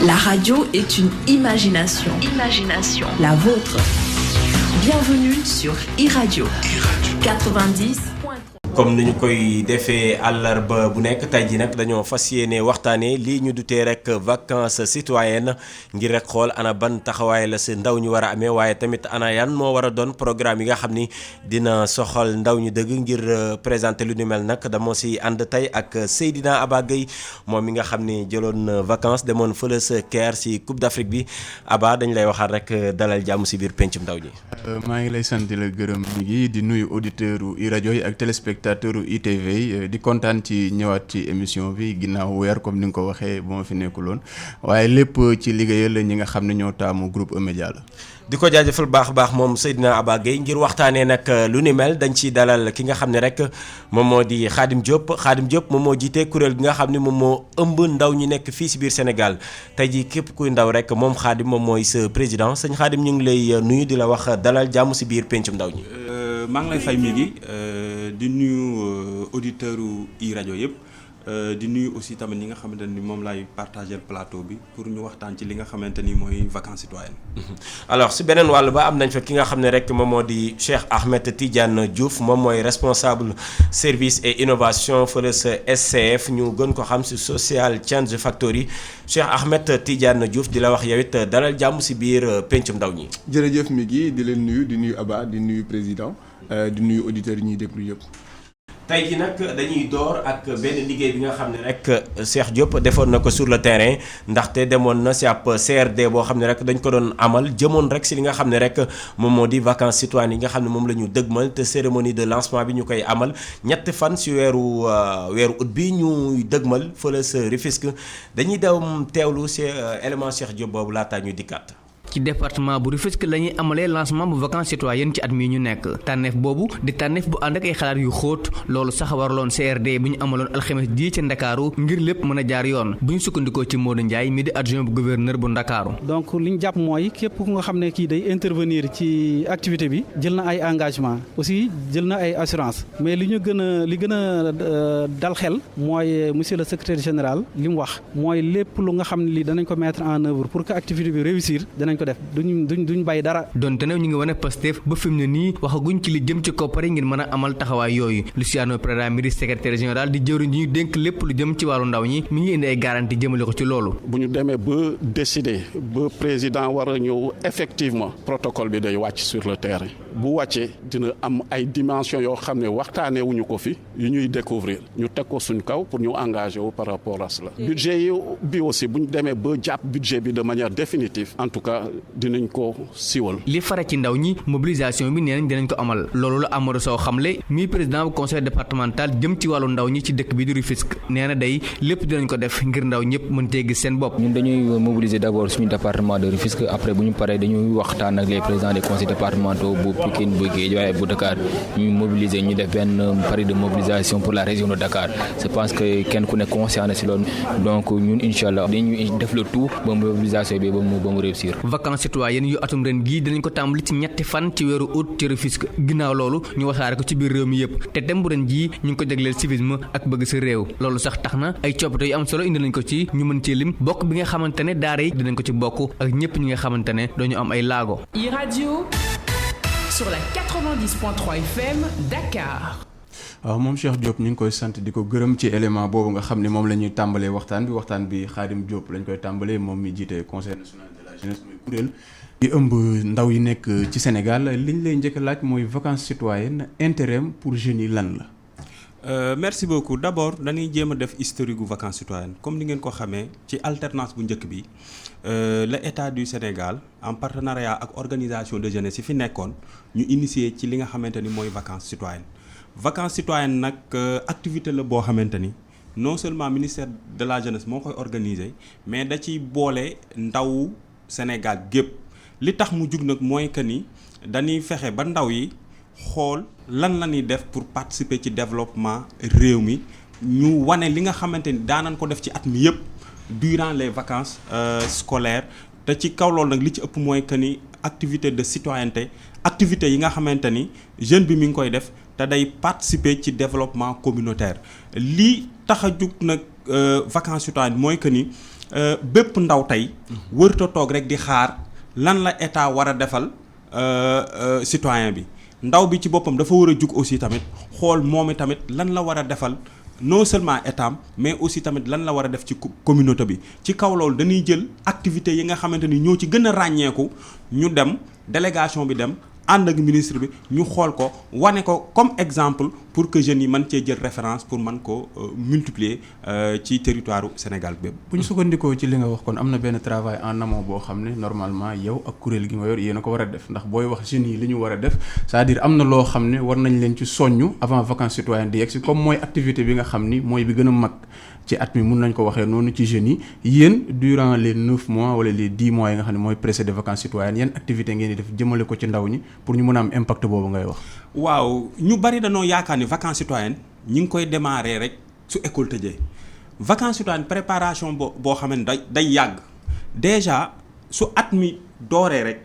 La radio est une imagination. Imagination. La vôtre. Bienvenue sur iRadio 90. comme ni ñu koy defee àllarba bu nekk tey ji nag dañoo fas yéene waxtaanee lii ñu dutee rek vacances citoyennes ngir rek xool ana ban taxawaay la si ndaw ñu war a amee waaye tamit ana yan moo war a doon programme yi nga xam ni dina soxal ndaw ñu dëgg ngir présenter lu ni mel nag dama si ànd tey ak Seydina Aba Gueye moom mi nga xam ni jëloon vacances demoon fële sa Caire si Coupe d'Afrique bi Aba dañ lay waxaat rek dalal jàmm si biir pencum ndaw ñi. maa ngi lay sant di la gërëm mi di nuyu auditeurs i rajo yi ak téléspectateurs ITV di kontaan ci ñëwaat ci émission bi ginnaaw weer comme ni nga ko waxee bu ma fi nekkuloon waaye lépp ci liggéeyal la ñi nga xam ne ñoo taamu groupe E-Media la. di ko jaajëfal baax a baax moom Seydina Aba Gueye ngir waxtaanee nag lu ni mel dañ ciy dalal ki nga xam ne rek moom moo di Khadim Diop moom moo jiite kuréel gi nga xam ne moom moo ëmb ndaw ñi nekk fii si biir Sénégal tey jii képp kuy ndaw rek moom Khadim moom mooy sa président sëñ Khadim ñu ngi lay nuyu di la wax dalal jàmm si biir pencum ndaw ñi. maa ngi lay fay mi ngi di nuyu auditeurs u iRadio yëpp di nuyu aussi tamit ñi nga xamante ni moom laay partager plateau bi pour ñu waxtaan ci li nga xamante ni mooy vacances citoyennes. alors si beneen wàll ba am nañ fa ki nga xam ne rek moom moo di Cheikh Ahmed Tidiane Diouf moom mooy responsable service et innovation fële sa SCF ñu gën ko xam si Social Change Factory Cheikh Ahmed Tidiane Diouf di la wax yow it dalal jàmm si biir pencum ndaw ñi. jërëjëf mi ngi di leen nuyu di nuyu Aba di nuyu président di nuyu auditeurs yi ñuy déglu yëpp. tey jii nag dañuy door ak benn liggéey bi nga xam ne rek Cheikh Diop defoon na ko sur le terrain ndaxte demoon na si ab CRD boo xam ne rek dañ ko doon amal jëmoon rek si li nga xam ne rek moom moo di vacances citoyennes yi nga xam ne moom la ñu dëgmal te cérémonie de lancement bi ñu koy amal ñetti fan si weeru août bi ñuy dëgmal fële sa Rufisque dañuy dem teewlu si élément Cheikh Diop boobu laataa ñuy dikkaat. ci département bu Rufisque la ñuy amalee lancement bu vacances citoyennes ci at mii ñu nekk tànneef boobu di tànneef bu ànd ak ay xalaat yu xóot loolu sax waraloon CRD bu ñu amaloon alxames ji ca Ndakaaru ngir lépp mën a jaar yoon bu ñu sukkandikoo ci Modou Ndiaye mi di adjoint bu gouverneur bu Ndakaaru. donc li ñu jàpp mooy képp ku nga xam ne kii day intervenir ci activité bi jël na ay engagement aussi jël na ay assurance mais li gën a dal xel mooy monsieur le secrétaire général li mu wax mooy lépp lu nga xam ne lii danañ ko mettre en œuvre pour que activité bi réussir danañ ko def duñ bàyyi dara. donte ne ñu ngi wane Pastef ba fi mu ne nii waxaguñ ci li jëm ci koppar yi ngir mën a amal taxawaay yooyu Luciano Preda mi di secrétaire général di jëwriñ ñi ñu dénk lépp lu jëm ci wàllu ndaw ñi mi ngi indi ay garantie jëmale ko ci loolu. bu ñu demee ba décider ba président war a ñëw effectivement protocole bi day wàcc sur le terrain bu wàccee dina am ay dimensions yoo xam ne waxtaanee wuñu ko fi yu ñuy découvrir ñu teg ko suñ kaw pour ñu engagé wu par rapport à cela. budget yi bi aussi bu ñu demee ba jàpp budget bi de manière définitive en tout cas. dinañ ko siwal. li fare ci ndaw ñi mobilisation bi nee nañ dinañ ko amal loolu la Amadou Sow xamle mi président bu conseil départemental jëm ci wàllu ndaw ñi ci dëkk bi di Rufisque nee na day lépp dinañ ko def ngir ndaw ñëpp mën cee gis seen bopp. ñun dañuy mobiliser d'abord suñu département de Rufisque après bu ñu paree dañuy waxtaan ak les présidents des conseils départementaux bu Pikine bu Guédiawaye bu Dakar ñu mobiliser ñu def benn pari de mobilisation pour la région de Dakar je pense que kenn ku ne conscient na si loolu donc ñun incha allah dañuy def le tout ba mobilisation bi ba mu réussir. vacances citoyennes yu atum ren gii dinañ ko tàmbali ci ñetti fan ci weeru août ci Rufisque ginnaaw loolu ñu wasaare ko ci biir réew mi yëpp te thème bu ren jii ñu ngi ko jagleel civisme ak bëgg sa réew loolu sax tax na ay coppite yu am solo indi nañ ko ci ñu mën cee lim bokk bi nga xamante ne daara yi dinañ ko ci bokk ak ñëpp ñi nga xamante ne dañu am ay laago. iRadio sur la 90.3 FM Dakar. waaw moom Cheikh Diop ñu ngi koy sant di ko gërëm ci élément boobu nga xam ne moom la ñuy tàmbalee waxtaan bi Khadim Diop lañ koy tàmbalee moom mi jiite conseil national de la jeunesse muy kuréel di ëmb ndaw yi nekk ci Sénégal liñ lay njëkk a laaj mooy vacances citoyennes intérêt pour jeunes yi lan la. merci beaucoup d'abord dañuy jéem a def historique gu vacances citoyennes comme ni ngeen ko xamee ci alternance bu njëkk bi le état du Sénégal en partenariat ak organisation de jeunesse yi fi nekkoon ñu initier ci li nga xamante ni mooy vacances citoyennes. vacances citoyennes nag activité la boo xamante ni non seulement ministère de la jeunesse moo koy organiser mais da ciy boole ndaw Sénégal gépp li tax mu jug nag mooy que ni dañuy fexe ba ndaw yi xool lan la ñuy def pour participer ci développement réew mi ñu wane li nga xamante ni daanañ ko def ci at mi yëpp durant les vacances scolaires te ci kaw loolu nag li ci ëpp mooy que ni activité de citoyenneté activité yi nga xamante ni jeune bi mi ngi koy def te day participer ci développement communautaire lii tax a jug nag vacances citoyennes mooy que ni bépp ndaw tey wërta toog rek di xaar lan la état war a defal citoyen bi ndaw bi ci boppam dafa war a jug aussi tamit xool moom i tamit lan la war a defal non seulement état mais aussi tamit lan la war a def ci communauté bi ci kaw loolu dañuy jël activités yi nga xamante ni ñoo ci gën a ràññeeku ñu dem délégation bi dem ànd ak ministre bi ñu xool ko wane ko comme exemple pour que jeunes yi mën cee jël référence pour mën ko multiplier ci territoire Sénégal bépp. bu ñu sukkandikoo ci li nga wax kon am na benn travail en amont boo xam ne normalement yow ak kuréel gi nga yor yéen a ko war a def ndax booy wax jeunes yi li ñu war a def c'est-à-dire am na loo xam ne war nañ leen ci soññu avant vacances citoyennes di yegsi comme mooy activité bi nga xam ni mooy bi gën a mag ci at mi mun nañ ko waxee noonu ci jeunes yi yéen durant les 9 mois wala les 10 mois yi nga xam ne mooy précédé vacances citoyennes yan activité ngeen di def jëmale ko ci ndaw ñi pour ñu mën a am impact boobu ngay wax. waaw ñu bari dañoo yaakaar ni vacances citoyennes ñi ngi koy démarrer rek su école tëjee vacances citoyennes préparation boo xam ne day yàgg déjà su at mi dooree rek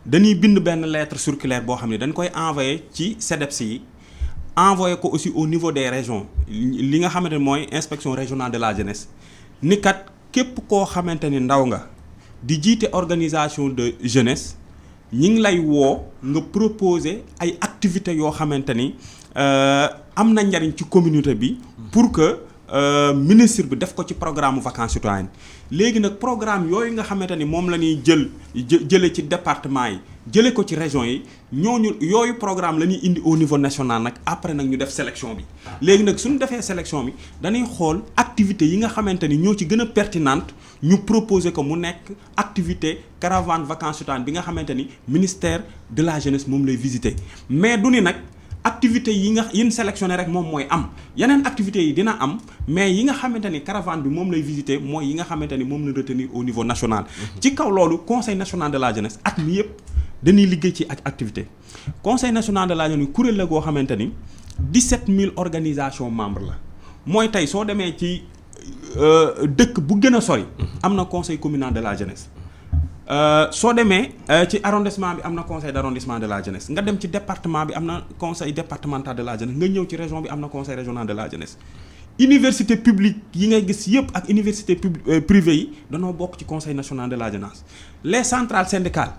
dañuy bind benn lettre circulaire boo xam ne dañ koy envoyer ci CDEPS yi envoyé ko aussi au niveau des régions li nga xamante ne mooy inspection régionale de la jeunesse ni kat képp koo xamante ni ndaw nga di jiite organisation de jeunesse ñi ngi lay woo nga proposer ay activités yoo xamante ni am na njariñ ci communauté bi pour que ministre bi def ko ci programme vacances citoyennes léegi nag programme yooyu nga xamante ni moom la ñuy jële ci département yi jële ko ci région yi ñooñu yooyu programme la ñuy indi au niveau national nag après nag ñu def sélection bi léegi nag suñu defee sélection bi dañuy xool activité yi nga xamante ni ñoo ci gën a pertinente ñu proposer ko mu nekk activité caravane vacances citoyennes bi nga xamante ni ministère de la jeunesse moom lay visiter mais du ni nag activité yi nga yin sélectionné rek moom mooy am yeneen activités yi dina am mais yi nga xamante ni caravane bi moom lay visiter mooy yi nga xamante ni moom la retenir au niveau national ci kaw loolu conseil national de la jeunesse at mi yëpp dañuy liggéey ci ak activité conseil national de la jeunesse kuréel la goo xamante ni 17000 organisations membres la mooy tey soo demee ci dëkk bu gën a sori am na conseil communal de la jeunesse soo demee ci arrondissement bi am na conseil d'arrondissement de la jeunesse nga dem ci département bi am na conseil départemental de la jeunesse nga ñëw ci région bi am na conseil régional de la jeunesse université publique yi ngay gis yëpp ak université privée yi danoo bokk ci conseil national de la jeunesse les centrales syndicales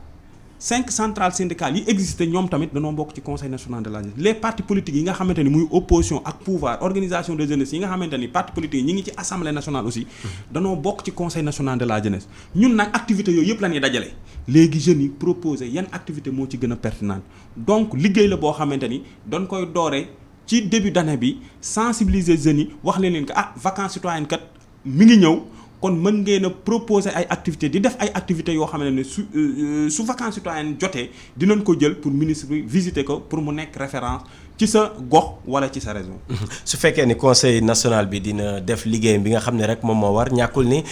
5 centrales syndicales yi existé ñoom tamit danoo bokk ci conseil national de la jeunesse les partis politiques yi nga xamante ni muy opposition ak pouvoir organisation de jeunesse yi nga xamante ni partis politiques yi ñi ngi ci assemblée nationale aussi danoo bokk ci conseil national de la jeunesse ñun nag activités yooyu yëpp la ñuy dajale léegi jeunes yi proposé yan activité moo ci gën a pertinente donc liggéey la boo xamante ni dañ koy dooree ci début d'année bi sensibiliser jeunes yi wax leen que vacances citoyennes kat mi ngi ñëw kon mën ngeen a proposer ay activités di def ay activités yoo xam ne su vacances citoyennes jotee dinañ ko jël pour ministre bi visiter ko pour mu nekk référence ci sa gox wala ci sa région. su fekkee ni conseil national bi dina def liggéeyam bi nga xam ne rek moom moo war ñàkkul ni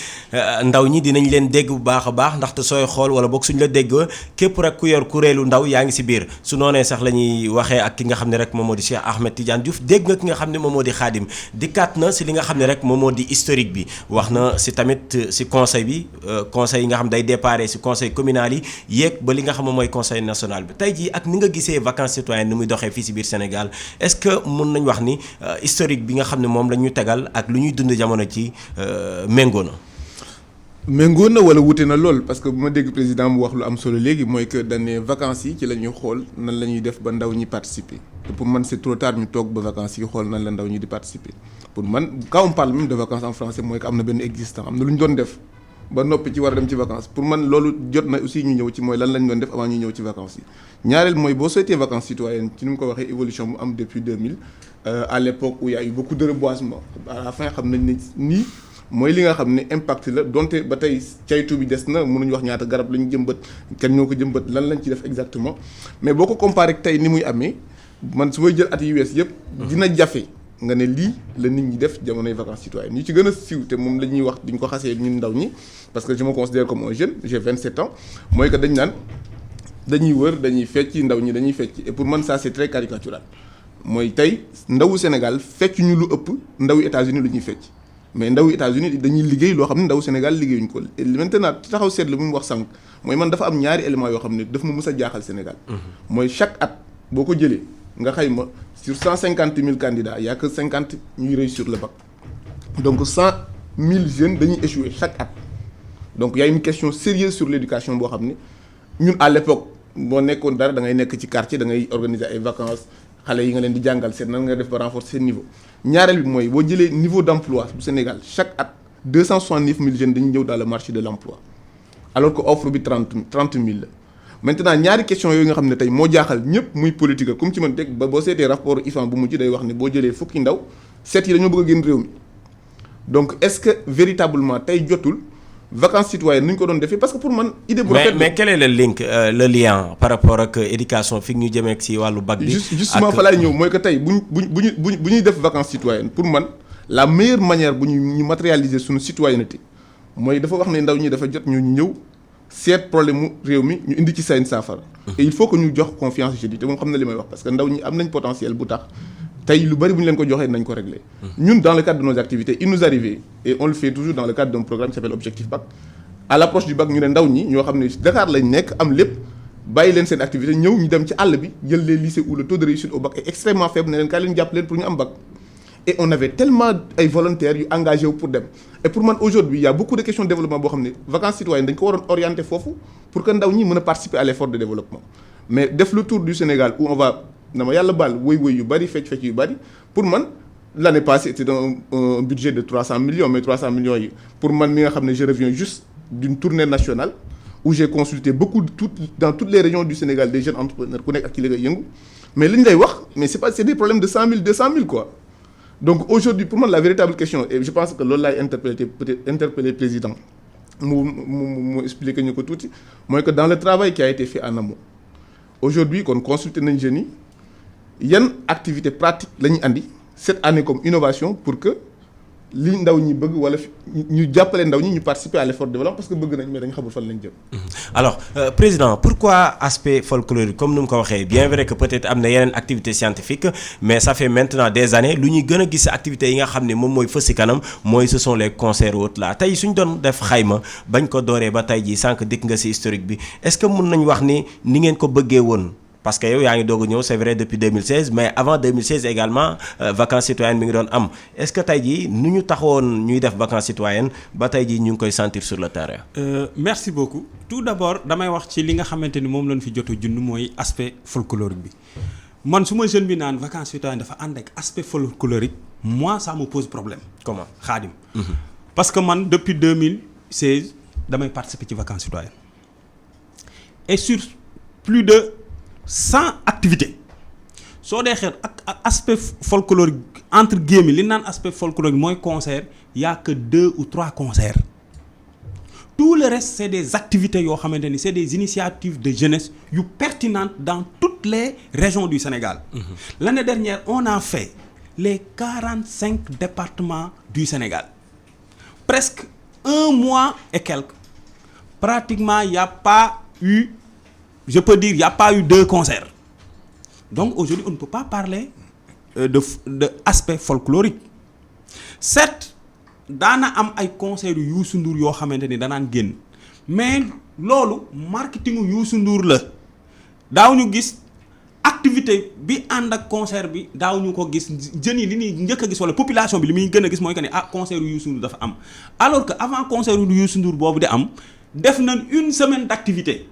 ndaw ñi dinañ leen dégg bu baax a baax ndaxte sooy xool wala boog suñ la dégg képp rek ku yor kuréelu ndaw yaa ngi si biir su noonee sax la ñuy waxee ak ki nga xam ne rek moom moo di Cheikh Ahmed Tidiane Diouf dégg nga ki nga xam ne moom moo di Khadim dikkaat na si li nga xam ne rek moom moo di historique bi wax na si tamit si conseil bi conseil yi nga xam day déparé si conseil communal yi yéeg ba li nga xam ne mooy conseil national bi tey jii ak ni nga gisee vacances citoyennes ni muy doxee fii si biir Sénégal est-ce que mën nañ wax ni historique bi nga xam ne moom la ñu tegal ak lu ñuy dund jamono ci méngoo na wala wute na lool parce que bu ma dégg président mu wax lu am solo léegi mooy que dañ ne vacances yi ci la ñuy xool nan la ñuy def ba ndaw ñi participer te pour man c'est trop tard ñu toog ba vacances yi xool nan la ndaw ñi di participer pour man quand on parle même de vacances en français mooy que am na benn existant am na lu ñu doon def ba noppi ci war a dem ci vacances pour man loolu jot na aussi ñu ñëw ci mooy lan lañ doon def avant ñu ñëw ci vacances yi ñaareel mooy boo souhaité vacances citoyennes ci ni mu ko waxee évolution mu am depuis 2000 à l'époque où il y a eu beaucoup de reboisement à la fin xam nañ ne nii mooy li nga xam ne impact la donte ba tey caytu bi des na mënuñu wax ñaata garab la ñu jëmbat kenn ñoo ko jëmbat lan lañ ci def exactement mais boo ko comparé ak tey ni muy amee man su may jël at yu wees yëpp dina jafe nga ne lii la nit ñi def jamonoy vacances citoyennes ñi ci gën a siiw te moom la ñuy wax diñ ko xasee ñun ndaw ñi parce que je me considère comme un jeune j'ai 27 ans mooy que dañ naan dañuy wër dañuy fecc ndaw ñi dañuy fecc et pour man ça c'est très caricatural mooy tey ndawu Sénégal fecc ñu lu ëpp ndawu États-Unis lu ñuy fecc mais ndawu États-Unis dañuy liggéey loo xam ne ndawu Sénégal liggéeyuñu ko maintenant ci taxaw seetlu bi mu wax sànq mooy man dafa am ñaari éléments yoo xam ne daf ma mës a jaaxal Sénégal mooy chaque at boo ko jëlee nga xayma sur 150 000 candidats il y a que 50 ñuy réussir le bac donc 100 000 jeunes dañuy échouer chaque at donc il y a une question sérieuse sur l'éducation boo xam ne ñun à l'époque boo nekkoon dara da ngay nekk ci quartier da ngay organiser ay vacances xale yi nga leen di jàngal seen nan nga def ba renforcer seen niveau ñaareel bi mooy boo jëlee niveau d'emploi bu Sénégal chaque at 269 000 jeunes dañuy ñëw dans le marché de l'emploi alors que offre bi 30 000 la maintenant ñaari question yooyu nga xam ne tey moo jaaxal ñëpp muy politique comme ci mën teg ba boo seetee rapport IFAN bu mujj day wax ne boo jëlee fukki ndaw 7 yi dañoo bëgg a génn réew mi donc est-ce que véritablement tey jotul vacances citoyennes nu ñu ko doon defee parce que pour man idée bu rafet mais quel est le link le lien par rapport ak éducation fi ñu jëmee ci wàllu bac bi justement fa laay ñëw mooy que tey bu ñuy def vacances citoyennes pour man la meilleure manière bu ñu matérialiser suñu citoyenneté mooy dafa wax ne ndaw ñi dafa jot ñu ñëw seet problème mu réew mi ñu indi ci seen saafara et il faut que ñu jox confiance je dis te moom xam na li may wax parce que ndaw ñi am nañ potentiel bu tax tey lu bari bu ñu leen ko joxee nañ ko régler ñun dans le cadre de nos activités il nous arrivait et on le fait toujours dans le cadre d'un programme qui s'appelle Objectif Bac à l'approche du bac ñu ne ndaw ñi ñoo xam ne Dakar lañ nekk am lépp bàyyi leen seen activité ñëw ñu dem ci àll bi jël les lycées où le taux de réussite au bac est extrêmement faible ne leen kaay leen jàpp leen pour ñu am bac et on avait tellement ay volontaires yu engagé wu pour dem et pour man aujourd'hui il y a beaucoup de questions de développement boo xam ne vacances citoyennes dañ ko waroon orienter foofu pour que ndaw ñi mën a participer à l'effort de développement mais def le tour du Sénégal où on va na ma yàlla baal woy yu bari fecc yu bari pour man l'année passée c'était un budget de 300 millions mais 300 millions yi pour man mi nga xam ne je reviens juste d'une tournée nationale où j'ai consulté beaucoup dans toutes les régions du Sénégal des jeunes entrepreneurs ku nekk ak ki la ngay yëngu mais li ñu lay wax mais c'est des problèmes de 100 000 200 000 quoi donc aujourd'hui pour moi la véritable question et je pense que loolu laay interpellé président mu expliquer ñu ko tuuti mooy que dans le travail qui a été fait en amont aujourd'hui kon consulter nañ jeunes yi yan activité pratique la ñuy andi cette année comme innovation pour que li ndaw ñi bëgg wala ñu jàppale ndaw ñi ñu participer à l'effort de développement parce que bëgg nañ mais dañu xamul fan lañ jëm. alors président pourquoi aspect folklorique comme ni mu ko waxee bien vrai que peut-être am na yeneen activité scientifique mais ça fait maintenant des années lu ñuy gën a gis activités yi nga xam ne moom mooy fës ci kanam mooy ce sont les concerts autres là tey suñ doon def xayma bañ ko dooree ba tey jii sànq dikk nga ci historique bi est-ce que mën nañ wax ni ngeen ko bëggee woon. parce que yow yaa ngi doog a ñëw c'est vrai depuis 2016 mais avant 2016 également vacances citoyennes mi ngi doon am est-ce que tey jii nu ñu taxawoon ñuy def vacances citoyennes ba tey jii ñu ngi koy sentir sur le terrain. Merci beaucoup tout d'abord damay wax ci li nga xamante ni moom lañ fi jot a jund mooy aspect folklorique bi man su ma jeune bi naan vacances citoyennes dafa ànd ak aspect folklorique moi ça me pose problème. comment Khadim. Parce que man depuis 2016 damay participer ci vacances citoyennes et sur plus de 100 activités soo dee xeet ak aspect folklorique entre guillemets li naan aspect folklorique mooy concert y a que 2 ou 3 concerts tout le reste c'est des activités yoo xamante ni c'est des initiatives de jeunesse yu pertinentes dans toutes les régions du Sénégal. L'année dernière on a fait les 45 départements du Sénégal presque un mois et quelques pratiquement y a pas eu je peux dire il y a pas eu 2 concerts donc aujourd'hui on ne peut pas parler de aspect folklorique certes daana am ay concerts yu Youssou Ndour yoo xamante ni danaan génn mais loolu marketingu Youssou Ndour la daaw ñu gis activité bi ànd ak concert bi daaw ñu ko gis jeunes yi li ñuy njëkk a gis wala population bi li muy gën a gis mooy que ni concert yu Youssou Ndour dafa am alors que avant concert yu Youssou Ndour boobu di am def nañ une semaine d'activité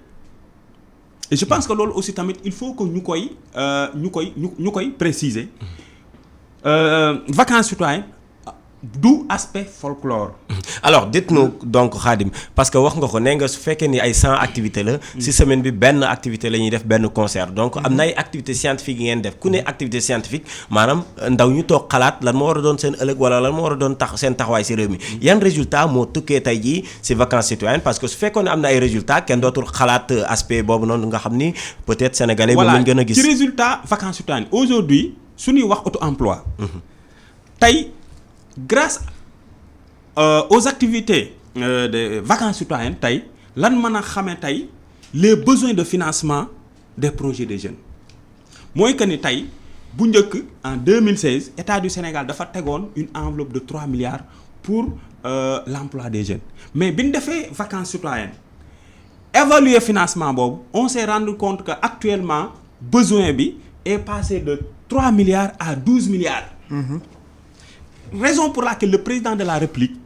et je pense que loolu aussi tamit il faut que ñu koy préciser vacances citoyennes du aspect folklore. alors dites-nous donc Khadim parce que wax nga ko nee nga su fekkee ni ay 100 activités la. ci semaine bi benn activité la ñuy def benn concert donc am na ay activités scientifiques yi ngeen def ku ne activité scientifique maanaam ndaw ñu toog xalaat lan moo war a doon seen ëllëg wala lan moo war a doon seen taxawaay ci réew mi yan résultat moo tukkee tey jii ci vacances citoyennes parce que su fekkoon ne am na ay résultats kenn dootul xalaat aspect boobu noonu nga xam ni peut-être sénégalais moom lañ gën a gis. ci résultat vacances citoyennes aujourd'hui suñuy wax auto-emploi tey grâce aux activités de vacances citoyennes tey lan mën a xamee tey les besoins de financement des projets des jeunes mooy que ni tey bu njëkk en 2016 État du Sénégal dafa tegoon une enveloppe de 3 milliards pour l'emploi des jeunes mais bi ñu defee vacances citoyennes évaluer financement boobu on s'est rendu compte que actuellement besoin bi est passé de 3 milliards à 12 milliards. Raison pour laquelle le président de la République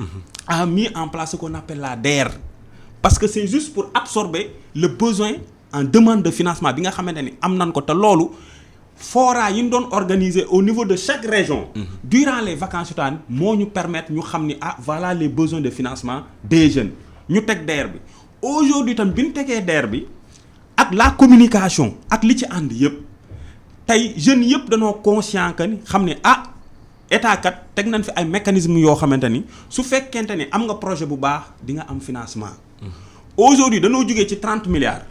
a mis en place ce qu'on appelle la DER, parce que c'est juste pour absorber le besoin en demande de financement bi nga xamante ni am nañ ko te loolu fora yi ñu doon organiser au niveau de chaque région durant les vacances citoyennes moo ñu permettre ñu xam ni voilà les besoins de financement des jeunes ñu teg DER bi aujourd'hui tam bi ñu tegee DER bi ak la communication ak li ci ànd yëpp tey jeunes yëpp dañoo conscient que ni xam ne état kat teg nañ fi ay mécanismes yoo xamante ni su fekkente ni am nga projet bu baax di nga am financement aujourd'hui dañoo jógee ci 30 milliards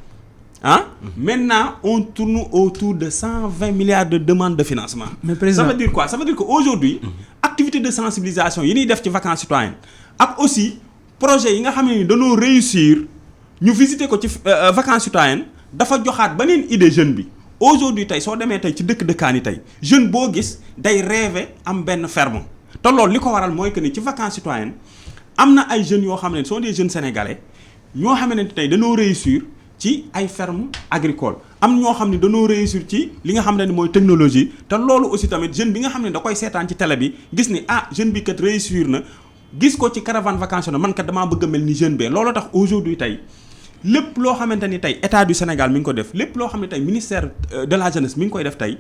maintenant on tourne autour de 120 milliards de demandes de financement. Mais président, ça veut dire quoi? Ça veut dire qu'aujourd'hui activité de sensibilisation yi ñuy def ci vacances citoyennes ak aussi projet yi nga xam ne dañoo réussir ñu visiter ko ci vacances citoyennes dafa joxaat beneen idée jeune bi. Aujourd'hui tey soo demee tey ci dëkkaan yi tey jeune boo gis day rêver am benn ferme te loolu li ko waral mooy que ni ci vacances citoyennes am na ay jeunes yoo xam ne sont des jeunes sénégalais ñoo xam ne tey dañoo réussir ci ay ferme agricole am ñoo xam ne dañoo réussir ci li nga xam ne mooy technologie te loolu aussi tamit jeune bi nga xam ne da koy seetaan ci télé bi gis ni jeune bi kat réussir na gis ko ci caravane vacationnelle man kat damaa bëgg a mel ni jeune bee loolu tax aujourd'hui tey lépp loo xamante ni tey état du Sénégal mi ngi ko def lépp loo xam ne tey ministère de la jeunesse mi ngi koy def tey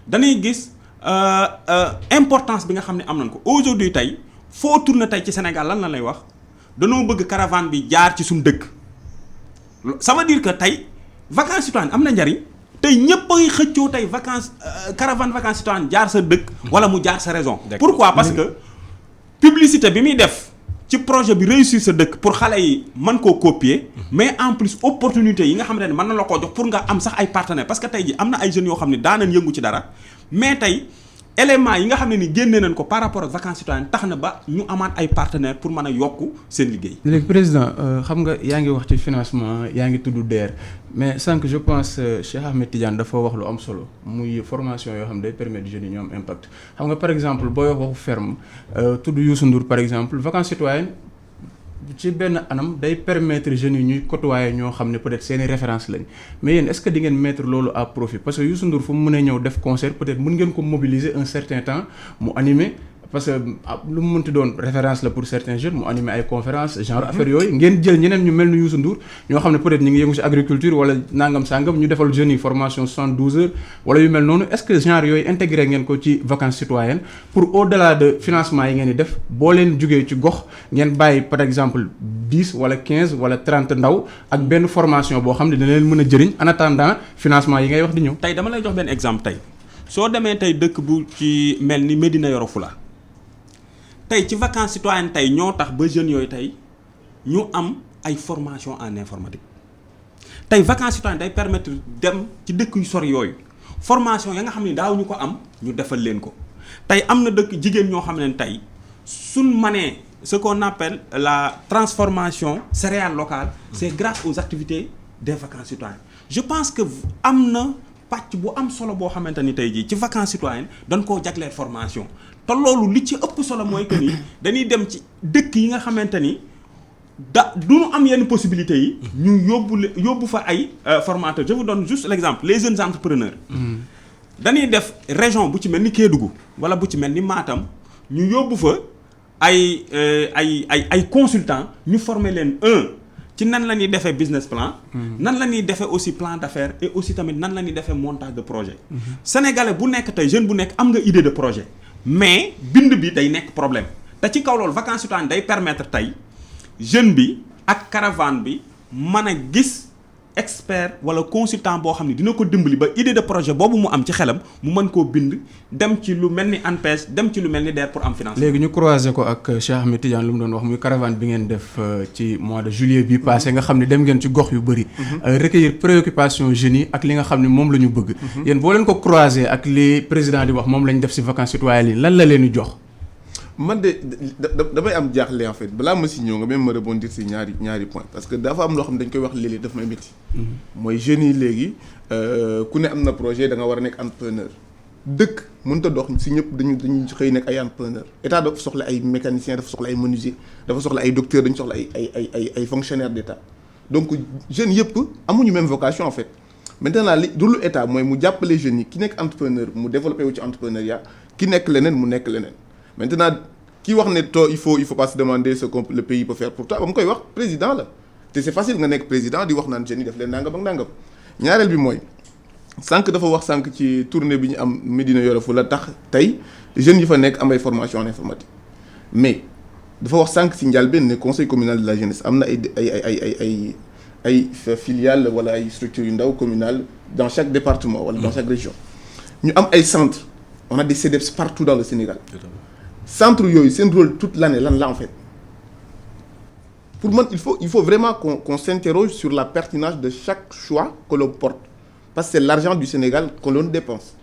dañuy gis importance bi nga xam ne am nañ ko aujourd'hui tey foo tourné tey ci Sénégal lan la lay wax danoo bëgg caravane bi jaar ci suñu dëkk ça veut dire que tey vacances citoyennes am na njariñ tey ñëpp a ngi xëccoo tey vacances caravane vacances citoyennes jaar sa dëkk wala mu jaar sa région. Pourquoi? Parce que publicité bi muy def ci projet bi réussir sa dëkk pour xale yi mën koo copier mais en plus opportunité yi nga xamante ne mën na la koo jox pour nga am sax ay partenaires parce que tey ji am na ay jeunes yoo xam ne daan nañ yëngu ci dara mais tey éléments yi nga xam ne ni génnee nañ ko par rapport ak vacances citoyennes tax na ba ñu amaat ay partenaires pour mën a yokk seen liggéey. léegi président xam nga yaa ngi wax ci financement yaa ngi tudd DER mais sànq je pense Cheikh Ahmed Tidiane dafa wax lu am solo muy formation yoo xam ne day permettre jeunes yi ñu am impact xam nga par exemple booy wax waxu ferme tudd Youssou Ndour par exemple vacances citoyennes ci benn anam day permettre jeunes yi ñuy côtoyer ñoo xam ne peut-être seeni référence lañ mais yéen est-ce que di ngeen mettre loolu à profit parce que Youssou Ndour fu mu mënee ñëw def concert peut-être mën ngeen ko mobiliser un certain temps mu animer parce que lu mu mënti doon référence la pour certains jeunes mu animer ay conférences genre affaire yooyu ngeen jël ñeneen ñu mel ni Youssou Ndour ñoo xam ne peut-être ñu ngi yëngu ci agriculture wala nangam sangam ñu defal jeunes yi formation 72 heures wala yu mel noonu est-ce que genre yooyu intégré ngeen ko ci vacances citoyennes pour au-delà de financement yi ngeen di def boo leen jugee ci gox ngeen bàyyi par exemple 10 wala 15 wala 30 ndaw ak benn formation boo xam ne dina leen mën a jëriñ en attendant financement yi ngay wax di ñëw. tey dama lay jox benn exemple tey soo demee tey dëkk bu ci mel ni Médina Yoro Fula tey ci vacances citoyennes tey ñoo tax ba jeunes yooyu tey ñu am ay formation en informatique tey vacances citoyennes day permettre dem ci dëkk yu sori yooyu formation ya nga xam ne daaw ñu ko am ñu defal leen ko tey am na dëkk jigéen ñoo xam ne tey suñ manee ce qu'on appelle la transformation céréale locale c'est grâce aux activités des vacances citoyennes je pense que am na pàcc bu am solo boo xamante ni tey jii ci vacances citoyennes dañ koo jagleel formation te loolu li ci ëpp solo mooy que ni dañuy dem ci dëkk yi nga xamante ni du ñu am yenn possibilités yi ñu yóbbu fa ay formateurs je vous donne juste l'exemple les jeunes entrepreneurs dañuy def région bu ci mel ni Kédougou wala bu ci mel ni Matam ñu yóbbu fa ay consultants ñu former leen ci nan la ñuy defee business plan nan la ñuy defee aussi plan d'affaires et aussi tamit nan la ñuy defee montage de projet sénégalais bu nekk tey jeune bu nekk am nga idée de projet mais bind bi day nekk problème te ci kaw loolu vacances citoyennes day permettre tey jeune bi ak caravane bi mën a gis expert wala consultant boo xam ne dina ko dimbali ba idée de projet boobu mu am ci xelam mu mën koo bind dem ci lu mel ni ANPEJ dem ci lu mel ni DER pour am financement. léegi ñu croiser ko ak Cheikh Ahmed Tidiane lu mu doon wax muy caravane bi ngeen def ci mois de juillet bi passé nga xam ne dem ngeen ci gox yu bëri. recueillir préoccupation jeunes yi ak li nga xam ne moom la ñu bëgg. yéen boo leen ko croiser ak li président di wax moom la ñu def ci vacances citoyennes yi lan la leen di jox. man de damay am jaaxle en fait balaa ma si ñëw nga même ma rebondir si ñaari point parce que dafa am loo xam ne dañ koy wax léeg-léeg daf may métti. mooy jeunes yi léegi ku ne am na projet da nga war a nekk entrepreneur. dëkk mënut a dox si ñëpp dañu xëy nekk ay entrepreneur état dafa soxla ay mécaniciens dafa soxla ay menuisiers dafa soxla ay docteurs dañu soxla ay fonctionnaires d'état donc jeunes yëpp amuñu même vocation en fait maintenant li du lu état mooy mu jàppale jeunes yi ki nekk entrepreneur mu développé wu ci entrepreneuriat ki nekk leneen mu nekk leneen. Maintenant ki wax ne il faut pas se demander ce que le pays peut faire pour toi ba mu koy wax président la te c'est facile nga nekk président di wax naan jeunes yi def leen nangam ak nangam. ñaareel bi mooy sànq dafa wax sànq ci tournée bi ñu am Médina Yoro Foulah la tax tey jeunes yi fa nekk am ay formation en informatique mais dafa wax sànq si njëlbéen ne conseil communal de la jeunesse am na ay filiales wala ay structures yu ndaw communales dans chaque département wala dans chaque région ñu am ay centres on a des CEDEPS partout dans le Sénégal centres yooyu seen rôle toute l'année lan la en fait pour moi il faut vraiment qu'on s'interroge sur la pertinence de chaque choix que l'on porte parce que c'est l'argent du Sénégal que l'on dépense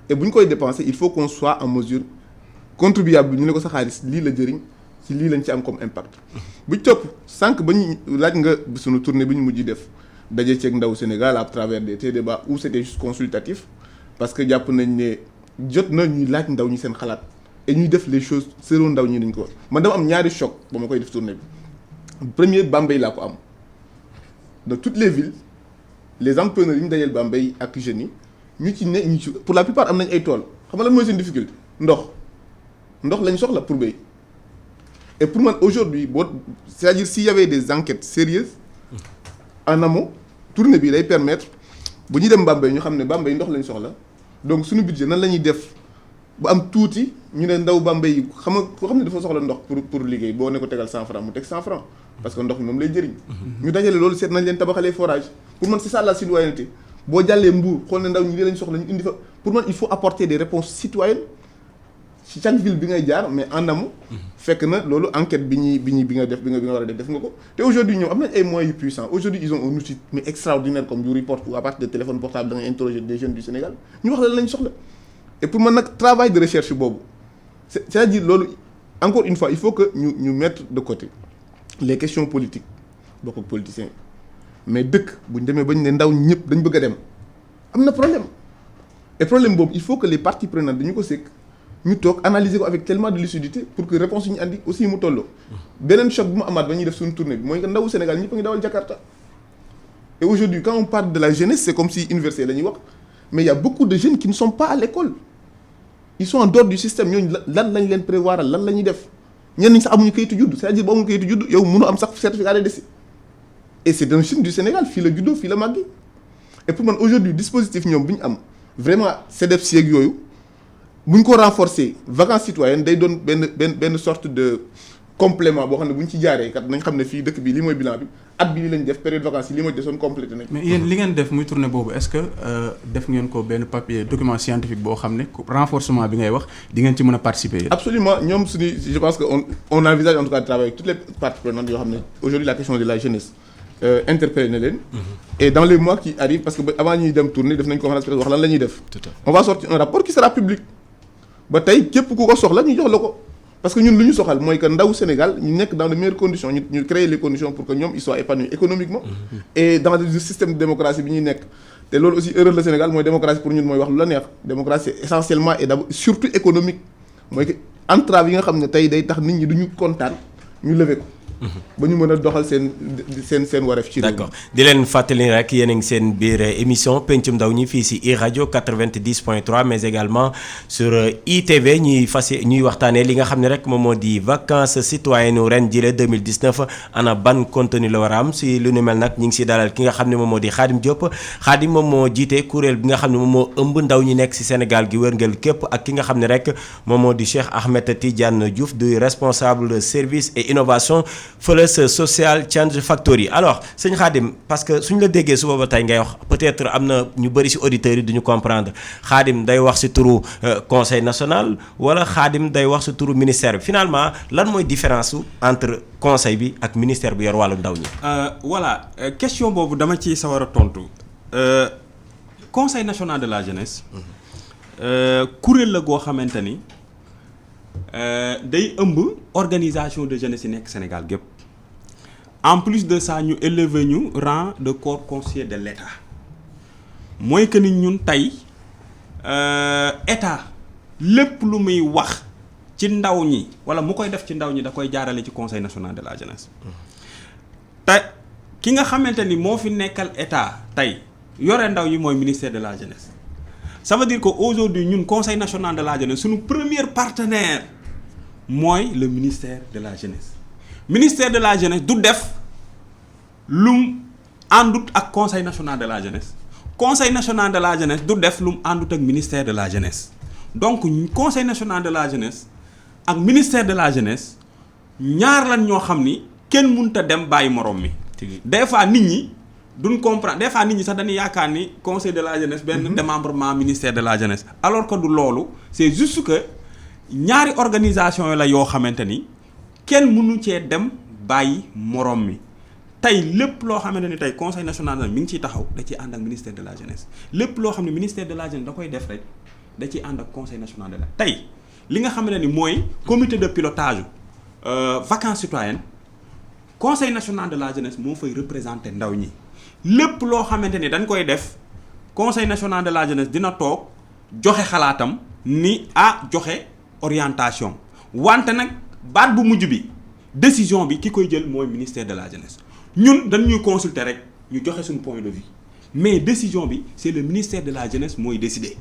et bu ñu koy dépenser il faut qu'on soit en mesure contribuable bi ñu ne ko sa xaalis lii la jëriñ ci lii lañ ci am comme impact bu ñu topp sànq ba ñu laaj nga suñu tournée bi ñu mujj def daje ceeg ndaw Sénégal à travers des débats où c'était juste consultatif parce que jàpp nañ ne jot na ñuy laaj ndaw ñi seen xalaat et ñuy def les choses selon ndaw ñi dañ ko man dama am ñaari choc ba ma koy def tournée bi premier Bambey laa ko am dans toutes les villes les entrepreneurs yi ñu dajeel Bambey ak jeunes yi ñu ci ne ñu ci pour la plupart am nañ ay tool xam nga lan mooy seen difficulté ndox lañ soxla pour béy et pour man aujourd'hui c'est-à-dire s'il y avait des enquêtes sérieuses en amont tournée bi day permettre bu ñuy dem Bambey ñu xam ne Bambey ndox lañ soxla donc suñu budget nan la ñuy def ba am tuuti ñu ne ndaw Bambey yi xam nga koo xam ne dafa soxla ndox pour liggéey boo ne ko tegal 100 francs mu teg 100 francs parce que ndox mi moom lay jëriñ ñu dajale loolu seet nañ leen tabaxalee forage pour man c'est ça la citoyenneté boo jàllee Mbour xool ne ndaw ñi li lañ soxla ñu indi fa pour man il faut apporter des réponses citoyennes ci chaque ville bi ngay jaar mais en amont fekk na loolu enquête bi nga war a def nga ko te aujourd'hui ñoom am nañ ay moyens yu puissants aujourd'hui ils ont un outil mais extraordinaire comme You Report où à partir de téléphone portable da ngay interroger des jeunes du Sénégal ñu wax la lañ soxla et pour man nag travail de recherche boobu c'est-à-dire loolu encore une fois il faut que ñu mettre de côté les questions politiques bokk ak politiciens mais dëkk bu ñu demee ba ñu ne ndaw ñëpp dañ bëgg a dem am na problème et problème boobu il faut que les parties prenantes dañu ko sekk ñu toog analyser ko avec tellement de lucidité pour que réponse yi ñu andi aussi mu tolloo beneen choc bu mu amaat ba ñuy def suñu tournée bi mooy que ndawu Sénégal ñëpp a ngi dawal Jakarta et aujourd'hui quand on parle de la jeunesse c'est comme si université la ñuy wax mais il y a beaucoup de jeunes qui ne sont pas à l'école ils sont en dehors du système ñooñu lan lañ leen prévoir lan la ñuy def ñenn ñi sax amuñu kayitu judd c'est-à-dire boo amul kayitu judd yow mënoo am sax certificat de décès et c'est un jeune du Sénégal fii la juddoo fii la màggee et pour man aujourd'hui dispositif ñoom bi ñu am vraiment CEDEPS yeeg yooyu bu ñu ko renforcer vacances citoyennes day doon benn sorte de complément boo xam ne bu ñu ci jaaree kat nañ xam ne fii dëkk bi lii mooy bilan bi at bi li lañ def période vacances yi lii mooy desoon complété nañ. mais yéen li ngeen def muy tournée boobu est-ce que def ngeen ko benn papier document scientifique boo xam ne renforcement bi ngay wax di ngeen ci mën a participer. absolument ñoom suñu je pense que on envisage en tout cas de travailler avec toutes les parties prenantes yoo xam ne aujourd'hui la question de la jeunesse interpellé na leen. et dans les mois qui arrivent parce que avant ñuy dem tournée def nañ conférence wax lan la ñuy def. on va sortir un rapport qui sera public. ba tey képp ku ko soxla ñu jox la ko parce que ñun lu ñu soxal mooy que ndaw Sénégal ñu nekk dans de meilleures conditions ñu créer les conditions pour que ñoom ils soient épanouis économiquement et dans le système de démocratie bi ñuy nekk te loolu aussi erreur le Sénégal mooy démocratie pour ñun mooy wax lu la neex démocratie essentiellement et d'abord surtout économique mooy que entrave yi nga xam ne tey day tax nit ñi duñu kontaan ñu lever ko ba ñu mën a doxal seen wareef ci d'accord di leen fàttali rek yéen a ngi seen biir émission pencum ndaw ñi fii si iRadio 90.3 mais également sur ITV ñuy waxtaanee li nga xam ne rek moom moo di vacances citoyennes ren jile 2019 ana ban contenu la war a am si lu nu mel nag ñu ngi si dalal ki nga xam ne moom moo di Khadim Diop Khadim moom moo jiite kuréel bi nga xam ne moom moo ëmb ndaw ñi nekk si Sénégal gi wërngël képp ak ki nga xam ne rek moom moo di Cheikh Ahmed Tidiane Diouf du responsable service et innovation fële sa Social Change Factory alors sëñ Khadim parce que suñ la déggee suba ba tey ngay wax peut-être am na ñu bëri ci auditeurs yi duñu comprendre Khadim day wax ci turu conseil national wala Khadim day wax ci turu ministère bi finalement lan mooy différence entre conseil bi ak ministère bi yor wàllu ndaw ñi. voilà question boobu dama ci sawar a tontu conseil national de la jeunesse kuréel la goo xamante ni. day ëmb organisation de jeunesse yi nekk Sénégal gépp en plus de ça ñu élever ñu rang de corps conseiller de l'État mooy que ni ñun tey État lépp lu muy wax ci ndaw ñi wala mu koy def ci ndaw ñi da koy jaarale ci conseil national de la jeunesse te ki nga xamante ni moo fi nekkal État tey yore ndaw ñi mooy ministère de la jeunesse ça veut dire que aujourd'hui ñun conseil national de la jeunesse suñu premier partenaire mooy le ministère de la jeunesse ministère de la jeunesse du def lum àndut ak conseil national de la jeunesse conseil national de la jeunesse du def lum àndut ak ministère de la jeunesse donc conseil national de la jeunesse ak ministère de la jeunesse ñaar lan ñoo xam ni kenn mënut a dem bàyyi morom mi. des fois nit ñi duñ comprendre des fois nit ñi sax dañuy yaakaar ni conseil de la jeunesse benn démembrement ministère de la jeunesse alors que du loolu c'est juste que ñaari organisation la yoo xamante ni kenn mënu cee dem bàyyi morom mi. tey lépp loo xamante ni tey conseil national mi ngi ciy taxaw da ciy ànd ak ministère de la jeunesse lépp loo xam ne ministère de la jeunesse da koy def rek da ciy ànd ak conseil national de la tey li nga xamante ni mooy comité de pilotage vacances citoyennes conseil national de la jeunesse moo fay représenter ndaw ñi lépp loo xamante ni dañ koy def conseil national de la jeunesse dina toog joxe xalaatam ni joxe orientation wante nag baat bu mujj bi décision bi ki koy jël mooy ministère de la jeunesse ñun dañuy consulter rek ñu joxe suñu point de vue mais décision bi c'est le ministère de la jeunesse mooy décider.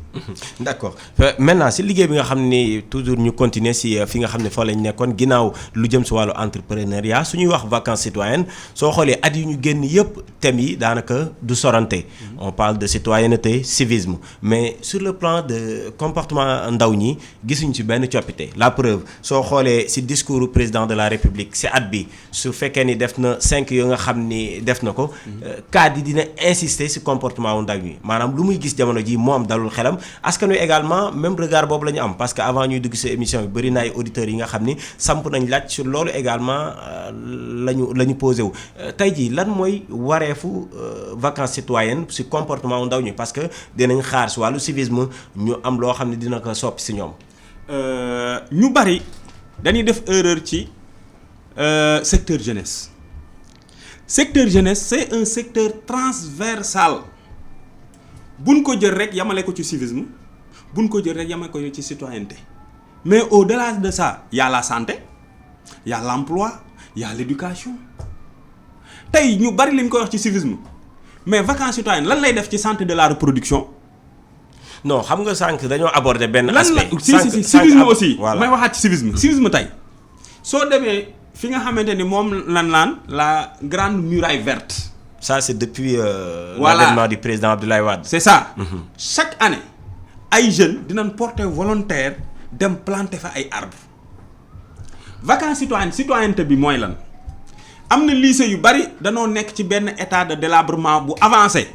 d'accord maintenant si liggéey bi nga xam ni toujours ñu continuer si fi nga xam ne fa lañ nekkoon ginnaaw lu jëm si wàllu entrepreneuriat su ñuy wax vacances citoyennes soo xoolee at yi ñu génn yëpp thèmes yi daanaka du sorante. on parle de citoyenneté civisme mais sur le plan de comportement ndaw ñi gisuñ ci benn coppite la preuve soo xoolee si discours président de la république si at bi su fekkee ni def na 5 yoo nga xam ni def na ko cadre yi dina insister si comportement wu ndaw ñi maanaam lu muy gis jamono ji moom dalul xelam askan wi également même regard boobu la ñu am parce que avant ñuy dugg si émission bi bëri na ay auditeurs yi nga xam ni samp nañ laaj sur loolu également la ñu posé wu tey jii lan mooy wareefu vacances citoyennes si comportement wu ndaw ñi parce que dinañ xaar si wàllu civisme ñu am loo xam ne dina ko soppi si ñoom. ñu bari dañuy def erreur ci secteur jeunesse. secteur jeunesse c'est un secteur transversal buñ ko jël rek yamale ko ci civisme buñ ko jël rek yamale ko ci citoyenneté mais au-delà de ça il y a la santé il y a l'emploi il y a l'éducation tey ñu bari li ñu koy wax ci civisme mais vacances citoyennes lan lay def ci santé de la reproduction. non xam nga sànq dañoo aborder benn aspect. si civisme aussi may waxaat ci civisme. civisme tey soo demee. fi nga xamante ni moom lan naan la grande muraille verte. ça c'est depuis l'avènement du président Abdoulaye Wade. c'est ça. Chaque année ay jeunes dinañ porter volontaire dem planter fa ay arbres. vacances citoyennes citoyenneté bi mooy lan am na lycée yu bari danoo nekk ci benn état de délabrement bu avancé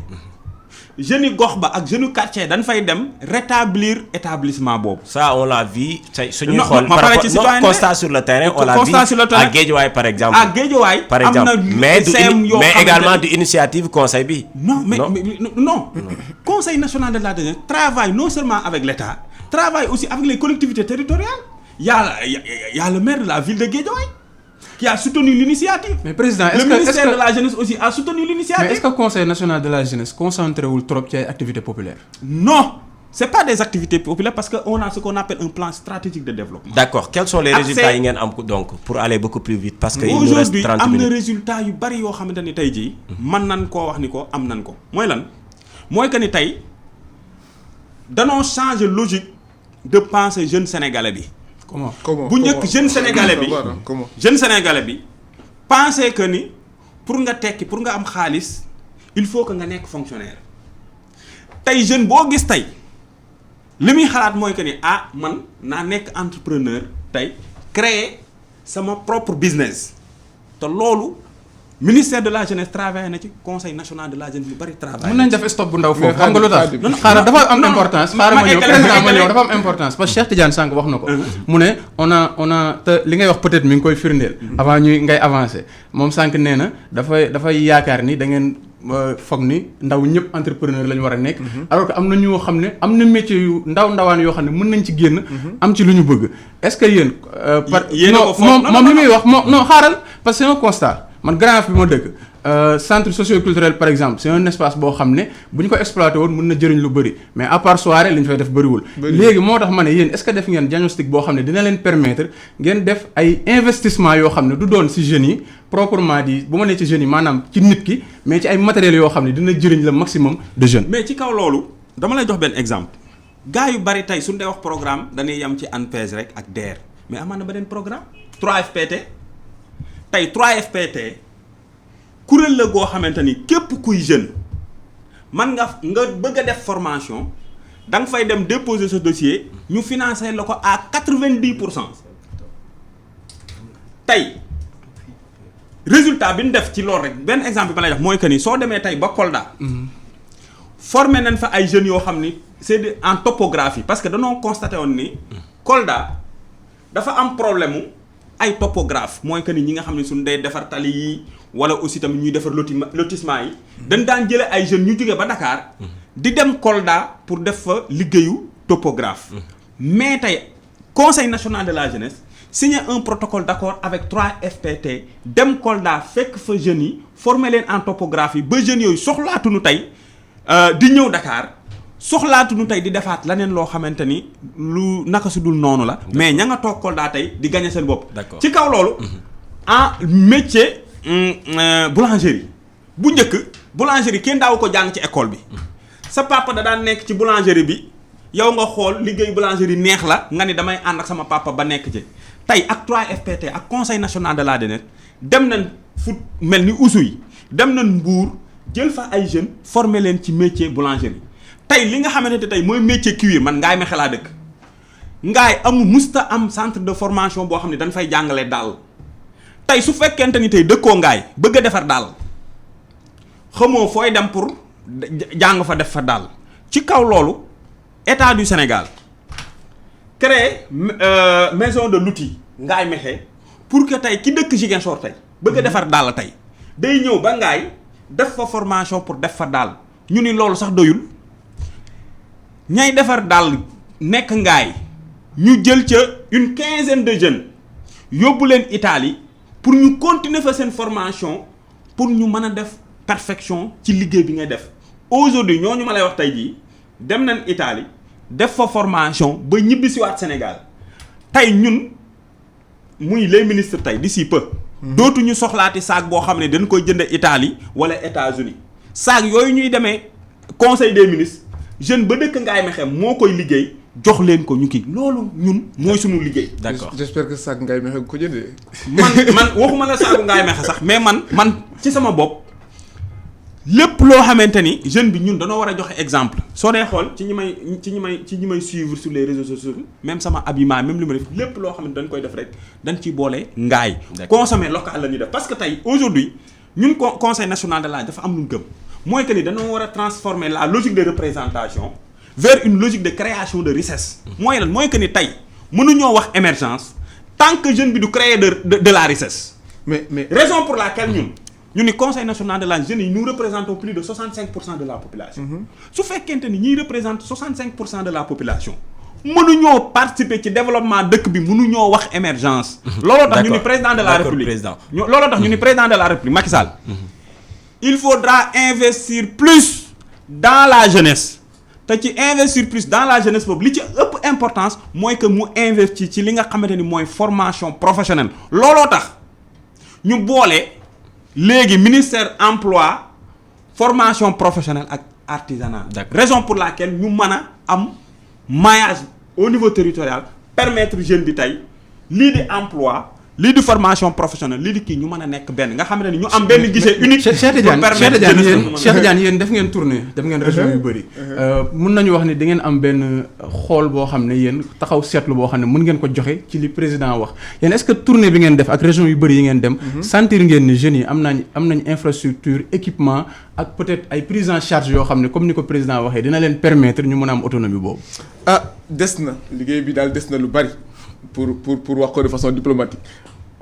jeunes yi gox ba ak jeunes quartier dañ fay dem rétablir établissement boobu. ça on l'a vu tey suñuy xool par rapport constat sur le terrain on l'a vu à Guédiawaye par exemple. à Guédiawaye par exemple mais également du initiative conseil bi. non conseil national de la jeunesse travaille non seulement avec l'État travaille aussi avec les collectivités territoriales. Il y a le maire de la ville de Guédiawaye qui a soutenu l'initiative. Mais président, le ministère de la jeunesse aussi a soutenu l'initiative. Mais est-ce que le conseil national de la jeunesse concentre trop sur les activités populaires? Non, c'est pas des activités populaires parce qu'on a ce qu'on appelle un plan stratégique de développement. D'accord. Quels sont les résultats yi ngeen am donc pour aller beaucoup plus vite parce que il nous reste 30 minutes. Aujourd'hui am na résultats yu bari yoo xamante ni tey jii mën nañ koo wax ni ko am nañ ko mooy lan mooy que ni tey danoo changer logique de pensée jeune sénégalais bi. Comment bu njëkk jeune sénégalais bi jeune sénégalais bi penser que ni pour nga tekki pour nga am xaalis il faut que nga nekk fonctionnaire tey jeune boo gis tey li muy xalaat mooy que ni man naa nekk entrepreneur tey créer sama propre business te loolu ministère de la jeunesse travaille na ci conseil national de la jeunesse lu bari travail. mën nañ def stop bu ndaw foofu xam nga lu tax xaaral dafa am importance xaaral ma ñëw président ma ñëw dafa am importance parce que Cheikh Tidiane Sànq wax na ko mu ne on a te li ngay wax peut-être mi ngi koy firndeel avant ñuy ngay avancer moom Sànq nee na dafay yaakaar ni da ngeen foog ni ndaw ñëpp entrepreneur la ñu war a nekk alors que am na ñoo xam ne am na métier yu ndawaan yoo xam ne mën nañ ci génn am ci lu ñu bëgg est-ce que yéen moom li muy wax non xaaral parce que c'est un constat man Grand Yoff bi ma dëkk centre socio-culturel par exemple c'est un espace boo xam ne bu ñu ko exploité woon mën na jëriñ lu bëri mais à part soirée li ñu fay def bëriwul léegi moo tax ma ne yéen est-ce que def ngeen diagnostic boo xam ne dina leen permettre ngeen def ay investissement yoo xam ne du doon ci jeunes yi proprement dit bu ma nee ci jeunes yi maanaam ci nit ki mais ci ay matériels yoo xam ne dina jëriñ le maximum de jeunes. mais ci kaw loolu dama lay jox benn exemple gars yu bari tey suñu dee wax programme dañuy yem ci ANPEJ rek ak DER mais amaan na beneen programme 3FPT tey 3FPT kuréel la goo xamante ni képp kuy jeune man nga bëgg a def formation da nga fay dem déposer ce dossier ñu financer la ko à 90%. tey résultat bi ñu def ci loolu rek benn exemple bi ma lay jox mooy que ni soo demee tey ba Kolda. formé nañ fa ay jeunes yoo xam ni c'est en topographie parce que dañoo constaté woon ni Kolda dafa am problème mu ay topographe mooy que ni ñi nga xam ne suñu day defar tali yi wala aussi tamit ñuy defar lotissement yi dañ daan jële ay jeunes ñu jógee ba Dakar di dem Kolda pour def fa liggéeyu topographe mais tey conseil national de la jeunesse signé un protocole d'accord avec 3 FPT dem Kolda fekk fa jeunes yi former leen en topographie ba jeunes yooyu soxlaatuñu tey di ñëw Dakar soxlaatuñu tey di defaat leneen loo xamante ni lu naka su dul noonu la mais ña nga toog Kolda tey di gagner seen bopp ci kaw loolu en métier boulangerie bu njëkk boulangerie kenn daawu ko jàng ci école bi sa papa da daan nekk ci boulangerie bi yow nga xool liggéey boulangerie neex la nga ni damay ànd ak sama papa ba nekk ci tey ak 3FPT ak conseil national de la jeunesse dem nañ fu mel ni Oussouye dem nañ Mbour jël fa ay jeunes former leen ci métier boulangerie tey li nga xamante ne tey mooy métier cuir man Ngaye Mékhé laa dëkk Ngaye musta am centre de formation boo xam ne dañ fay jàngale daal tey su fekkente ni tey dëkkoo Ngaye bëgg a defar daal xamoo fooy dem pour jàng fa def fa daal ci kaw loolu état du Sénégal créé maison de l'outil Ngaye Mékhé pour que tey ki dëkk Ziguinchor tey bëgg a defar daal tey day ñëw ba Ngaye def fa formation pour def fa daal ñu ni loolu sax doyul ñay defar daal nekk Ngaye ñu jël ca une quinzaine de jeunes yóbbu leen Italie pour ñu continuer fa seen formation pour ñu mën a def perfection ci liggéey bi ngay def aujourd'hui ñooñu ma lay wax tey jii dem nañ Italie def fa formation ba ñibbisiwaat Sénégal tey ñun muy les ministres tey d'ici peu dootuñu soxlaati saag boo xam ne dañ koy jënd Italie wala États-Unis saag yooyu ñuy demee conseil des ministres jeune ba dëkk Ngaye Mékhé moo koy liggéey jox leen ko ñu kii loolu ñun mooy suñu liggéey. d'accord j'espère que saag Ngaye Mékhé ko jëndee. man waxuma la saagu Ngaye Mékhé sax mais man ci sama bopp lépp loo xamante ni jeune bi ñun dañoo war a joxe exemple. soo dee xool ci ñi may suivre sur les réseaux sociaux même sama habillement même li ma def lépp loo xam ne dañ koy def rek dañ ciy boole Ngaye. consommer local la ñuy def parce que tey aujourd'hui ñun conseil national de la dafa am lu ñu gëm mooy que ni dañoo war a transformer la logique de représentation vers une logique de création de richesse. mooy lan mooy que ni tey mënuñoo wax émergence tant que jeune bi du créer de la richesse. mais raison pour laquelle ñu ni conseil national de la jeune yi nous représentons plus de 65% de la population. su fekkente ni ñiy représente 65% de la population. mënuñoo participer ci développement dëkk bi mënuñoo wax émergence. looloo tax ñu ni président de la république looloo tax ñu ni président de la république Macky Sall. il faudra investir plus dans la jeunesse. te ci investir plus dans la jeunesse boobu li ci ëpp importance mooy que mu investir ci li nga xamante ni mooy formation professionnelle. looloo tax ñu boole léegi ministère emploi formation professionnelle ak artisanat. raison pour laquelle ñu mën a am maillage au niveau territorial permettre jeune bi tey lii di emploi lii di formation professionnelle lii di kii ñu mën a nekk benn nga xamante ni ñu am benn guichet unique. Cheikh Tidiane yéen def ngeen tournée def ngeen région yu bëri. mun nañu wax ni da ngeen am benn xool boo xam ne yéen taxaw seetlu boo xam ne mën ngeen ko joxe ci li président wax yéen est-ce que tournée bi ngeen def ak région yu bëri yi ngeen dem. sentir ngeen ni jeunes yi am nañ infrastructure équipement ak peut-être ay prise en charge yoo xam ne comme ni ko président waxee dina leen permettre ñu mën a am autonomie boobu. des na liggéey bi daal des na lu bari. pour wax ko de façon diplomatique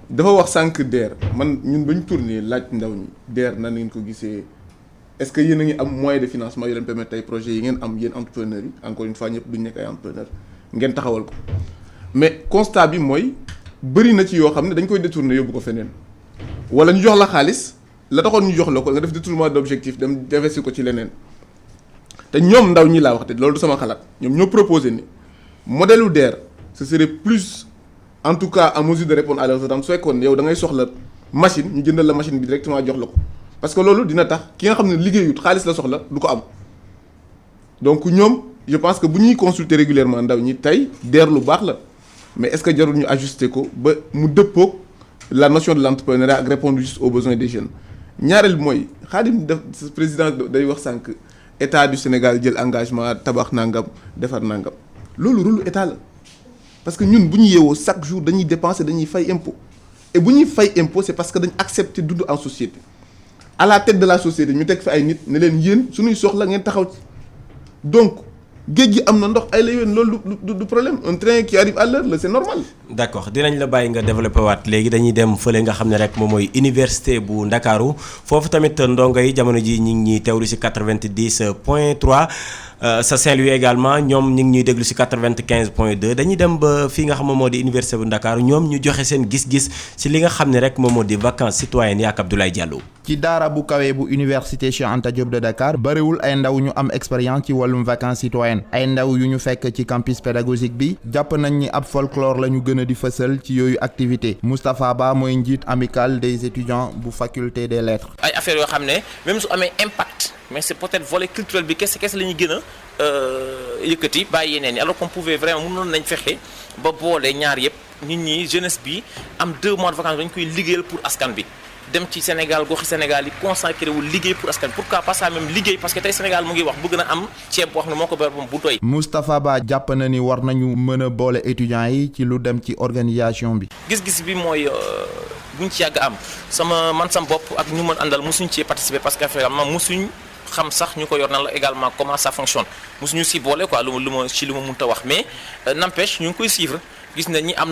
dafa wax sànq DER man ñun ba ñu tourné laaj ndaw ñi DER nan ngeen ko gisee est-ce que yéen a ngi am moyen de financement yu leen permettre tey projet yi ngeen am yéen entrepreneurs yi encore une fois ñëpp duñ nekk ay entrepreneurs ngeen taxawal ko mais constat bi mooy bëri na ci yoo xam ne dañ koy détourner yóbbu ko feneen wala ñu jox la xaalis la taxoon ñu jox la ko nga def détournement d'objectif dem investir ko ci leneen te ñoom ndaw ñi laa wax te loolu du sama xalaat ñoom ñoo proposé ni modèle DER ce serait plus en tout cas en mesure de répondre à leurs attentes su fekkoon yow da ngay soxla machine ñu jëndal la machine bi directement jox la ko parce que loolu dina tax ki nga xam ne liggéeyut xaalis la soxla du ko am donc ñoom je pense que bu ñuy consulter régulièrement ndaw ñi tey DER lu baax la mais est-ce que jarul ñu ajuster ko ba mu dëppoog la notion de l'entrepreneuriat ak répondre juste aux besoins des jeunes ñaareel mooy Khadim def président day wax sànq état du Sénégal jël engagement tabax nangam defar nangam loolu rôle état la parce que ñun bu ñu yeewoo chaque jour dañuy dépenser dañuy fay impôt et bu ñuy fay impôt c'est parce que dañ accepter dund en société à la tête de la société ñu teg fi ay nit ne leen yéen suñuy soxla ngeen taxaw ci donc géej gi am na ndox ay la yoon loolu du problème un train qui arrive à l'heure la c'est normal. d'accord dinañ la bàyyi nga développé waat léegi dañuy dem fële nga xam ne rek moom mooy université bu Ndakaaru foofu tamit ndongo yi jamono ji ñi ngi ñuy teewlu ci 90.3 sa Saint-Louis également ñoom ñu ngi ñuy déglu ci 95.2 dañuy dem ba fii nga xam moom moo di université bu Ndakaaru ñoom ñu joxe seen gis-gis ci li nga xam ne rek moom moo di vacances citoyennes yi ak Abdoulaye Diallo. ci daara bu kawe bu université Cheikh Anta Diop de Dakar bariwul ay ndaw ñu am expérience ci wàllum vacances citoyennes ay ndaw yu ñu fekk ci campus pédagogique bi jàpp nañ ni ab folklore la ñu gën a di fësal ci yooyu activité Moustapha Ba mooy njiit amical des étudiants bu faculté des lettres. ay affaires yoo xam ne même su amee impact mais c'est peut-être volet culturel bi kese la ñuy gën a yëkkati bàyyi yeneen yi alors qu'on pouvait vraiment mënoon nañ fexe ba boole ñaar yëpp nit ñi jeunesse bi am 2 mois de vacances dañ koy liggéeyal pour askan bi. dem ci Sénégal goxi Sénégal yi consacré wu liggéey pour askan pourquoi pas ça même liggéey parce que tey Sénégal mu ngi wax bëgg na am ceeb boo xam ne moo ko borom bu doy. Moustapha Ba jàpp na ni war nañu mën a boole étudiants yi ci lu dem ci organisation bi. gis-gis bi mooy buñ ci yàgg am sama bopp ak ñu mën àndal mosuñ ci participer parce que vraiment mosuñ xam sax ñu ko yor na la également comment ça fonctionne mosuñu si boole quoi lu ma mënta wax mais n'empêche ñu ngi koy suivre. gis nañ ni am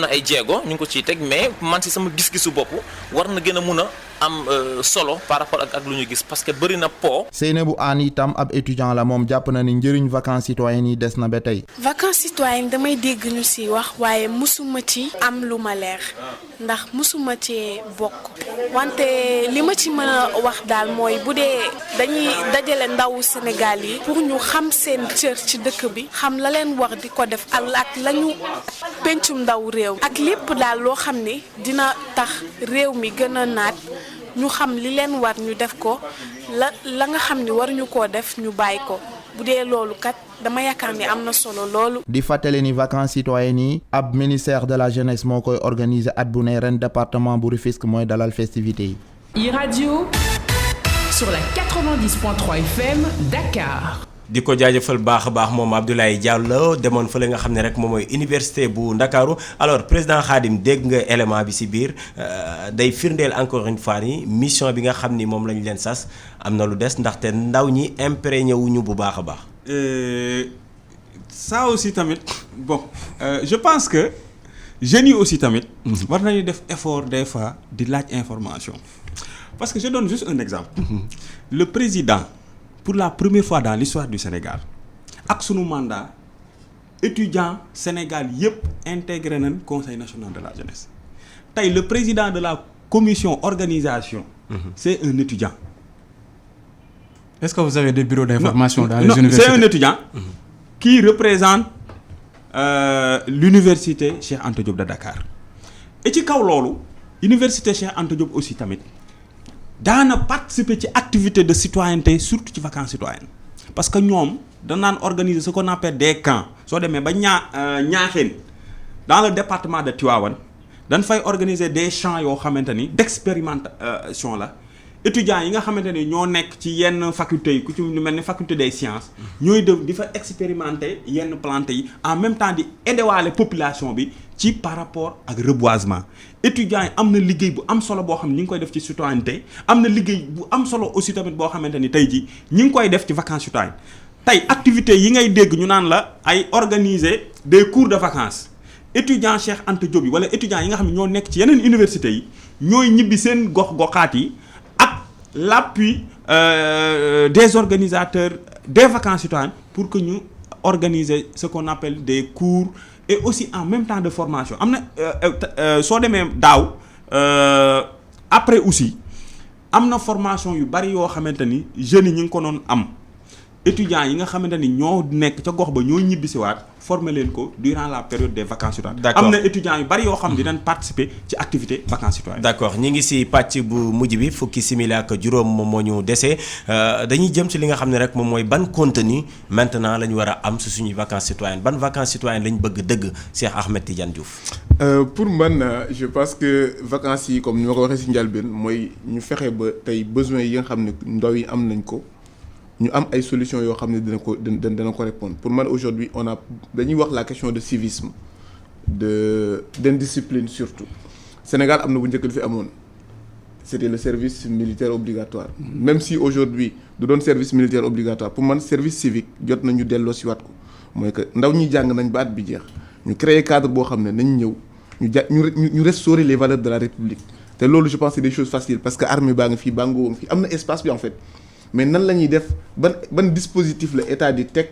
na ay jéego ñu ngi ko ciy teg mais man ci sama gis-gisu bopp war na gën a mun a am solo par rapport ak lu ñu gis parce que bëri na po. Seynabou Anne itam ab étudiant la moom jàpp na ni njëriñ vacances citoyennes yi des na ba tey. vacances citoyennes damay dégg ñu ci wax waaye musuma ci am lu ma leer ndax musuma ci bokk wante li ma ci mën a wax daal mooy bu dee dañuy dajale ndawu Sénégal yi pour ñu xam seen cër ci dëkk bi xam la leen war di ko def ak lañu pencum ndaw réew ak lépp daal loo xam ne dina tax réew mi gën a naat ñu xam li leen war ñu def ko la nga xam ne waruñu koo def ñu bàyyi ko bu dee loolu kat dama yaakaar ni am na solo loolu. di fàttali ni vacances citoyennes yi ab ministère de la jeunesse moo koy organiser at bu ne ren département bu Rufisque mooy dalal festivités yi. iRadio sur la 90.3 FM Dakar. di ko jaajëfal baax a baax moom Abdoulaye Diallo demoon fële nga xam ne rek moom mooy université bu Ndakaaru alors président Khadim dégg nga élément bi ci biir day firndeel encore une fois ni mission bi nga xam ni moom lañu leen sas am na lu des ndaxte ndaw ñi imprégné wuñu bu baax a baax. ça aussi tamit bon je pense que jeunes yi aussi tamit. war nañu def effort des fois di laaj information parce que je donne juste un exemple. Le président. Pour la première fois dans l'histoire du Sénégal ak sunu mandat étudiants Sénégal yëpp intégré nañ conseil national de la jeunesse tey le président de la commission organisation. C'est un étudiant. Est-ce que vous avez des bureaux d'information dans les universités? C'est un étudiant qui représente l'université Cheikh Anta Diop de Dakar et ci kaw loolu université Cheikh Anta Diop aussi tamit. daana participer ci activité de citoyenneté surtout ci vacances citoyennes parce que ñoom danaan organiser ce qu'on appelle des camps soo demee ba ñaaxeen dans le département de Tivaouane dañ fay organiser des champs yoo xamante ni d'expérimentation la étudiants yi nga xamante ni ñoo nekk ci yenn facultés yi ku ci lu mel ni faculté des sciences ñooy def di fa expérimenter yenn plantes yi en même temps di aider population bi ci par rapport ak reboisement étudiants yi am na liggéey bu am solo boo xam ne ñi ngi koy def ci citoyenneté am na liggéey bu am solo aussi tamit boo xamante ni tey ji ñi ngi koy def ci vacances citoyennes tey activités yi ngay dégg ñu naan la ay organiser des cours de vacances étudiants Cheikh Anta Diop yi wala étudiants yi nga xam ne ñoo nekk ci yeneen universités yi ñooy ñibbi seen gox-goxaat yi ak l'appui des organisateurs des vacances citoyennes pour que ñu organiser ce qu'on appelle des cours et aussi en même temps de formation am na soo demee daaw après aussi am na formation yu bari yoo xamante ni jeunes yi ñu ngi ko doon am étudiants yi nga xamante ni ñoo nekk ca gox ba ñoo ñibbisiwaat former leen ko durant la période des vacances citoyennes. d'accord am na étudiants yu bari yoo xam ne dinañ participer ci activité vacances citoyennes. d'accord ñi ngi ci pàcc bu mujj bi fukki simili ak juróom moom moo ñu dese dañuy jëm ci li nga xam ne rek moom mooy ban contenu maintenant la ñu war a am ci suñuy vacances citoyennes ban vacances citoyennes lañ bëgg dëgg Cheikh Ahmed Tidiane Diouf. Pour man je pense que vacances yi comme ni ma ko waxee ci njëlbéen mooy ñu fexe ba tey besoins yi nga xam ne ndaw yi am nañ ko. ñu am ay solutions yoo xam ne dina ko répondre pour man aujourd'hui on a dañuy wax la question de civisme d'indiscipline surtout Sénégal am na bu njëkk li fi amoon c'était le service militaire obligatoire même si aujourd'hui du doon service militaire obligatoire pour man service civique jot nañu delloo si waat ko mooy que ndaw ñi jàng nañ ba at bi jeex ñu créer cadre boo xam ne nañ ñëw ñu restaurer les valeurs de la République te loolu je pense c'est des choses faciles parce que armée baa ngi fii baa ngi fii am na espace bi en fait mais nan la ñuy def ban dispositif la état di teg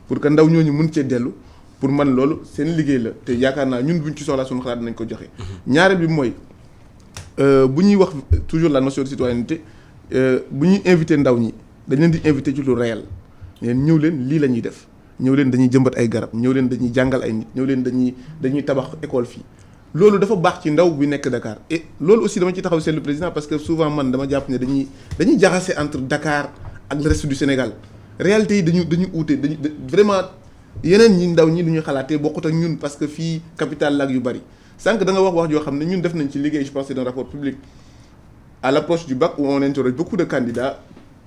pour que ndaw ñooñu mën cee dellu pour man loolu seen liggéey la te yaakaar naa ñun buñ ci soxlaa suñu xalaat nañ ko joxe. ñaareel bi mooy bu ñuy wax toujours la notion de citoyenneté bu ñuy invité ndaw ñi dañ leen di invité ci lu réel ñëw leen lii la ñuy def ñëw leen dañuy jëmbat ay garab ñëw leen dañuy jàngal ay nit ñëw leen dañuy tabax école fii. loolu dafa baax ci ndaw bi nekk Dakar et loolu aussi dama ci taxaw seetlu président parce que souvent man dama jàpp ne dañuy jaxase entre Dakar ak le reste du Sénégal réalité yi dañu uute dañu vraiment yeneen ñi ndaw ñi lu ñuy xalaatee bokkut ak ñun parce que fii capitale la ak yu bari sànq da nga wax yoo xam ne ñun def nañ ci liggéey je pense c'est un rapport public à l'approche du bac où on interroge beaucoup de candidats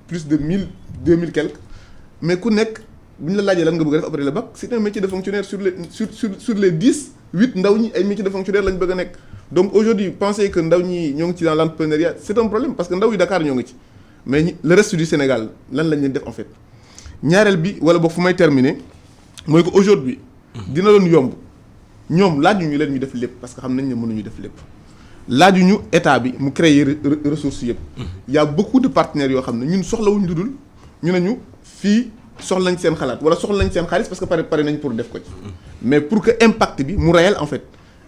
plus de 2000 quelques mais ku nekk bu ñu la laajee lan nga bëgg a def après le bac c'est un métier de fonctionnaire sur les 10 8 ndaw ñi ay métiers de fonctionnaire lañ bëgg a nekk donc aujourd'hui penser que ndaw ñi ñoo ngi ci dans l'entrepreneuriat c'est un problème parce que ndaw yi Dakar ñoo ngi ci mais le reste du Sénégal lan lañ leen def en fait ñaareel bi wala boog fu may terminer mooy que aujourd'hui dina doon yomb ñoom laajuñu leen ñu def lépp parce que xam nañ ne mënuñu def lépp laajuñu état bi mu créer ressources yëpp y a beaucoup de partenaires yoo xam ne ñun soxlawuñ lu dul ñu ne ñu fii soxla nañ seen xalaat wala soxla nañ seen xaalis parce que pare nañ pour def ko ci mais pour que impact bi mu réel en fait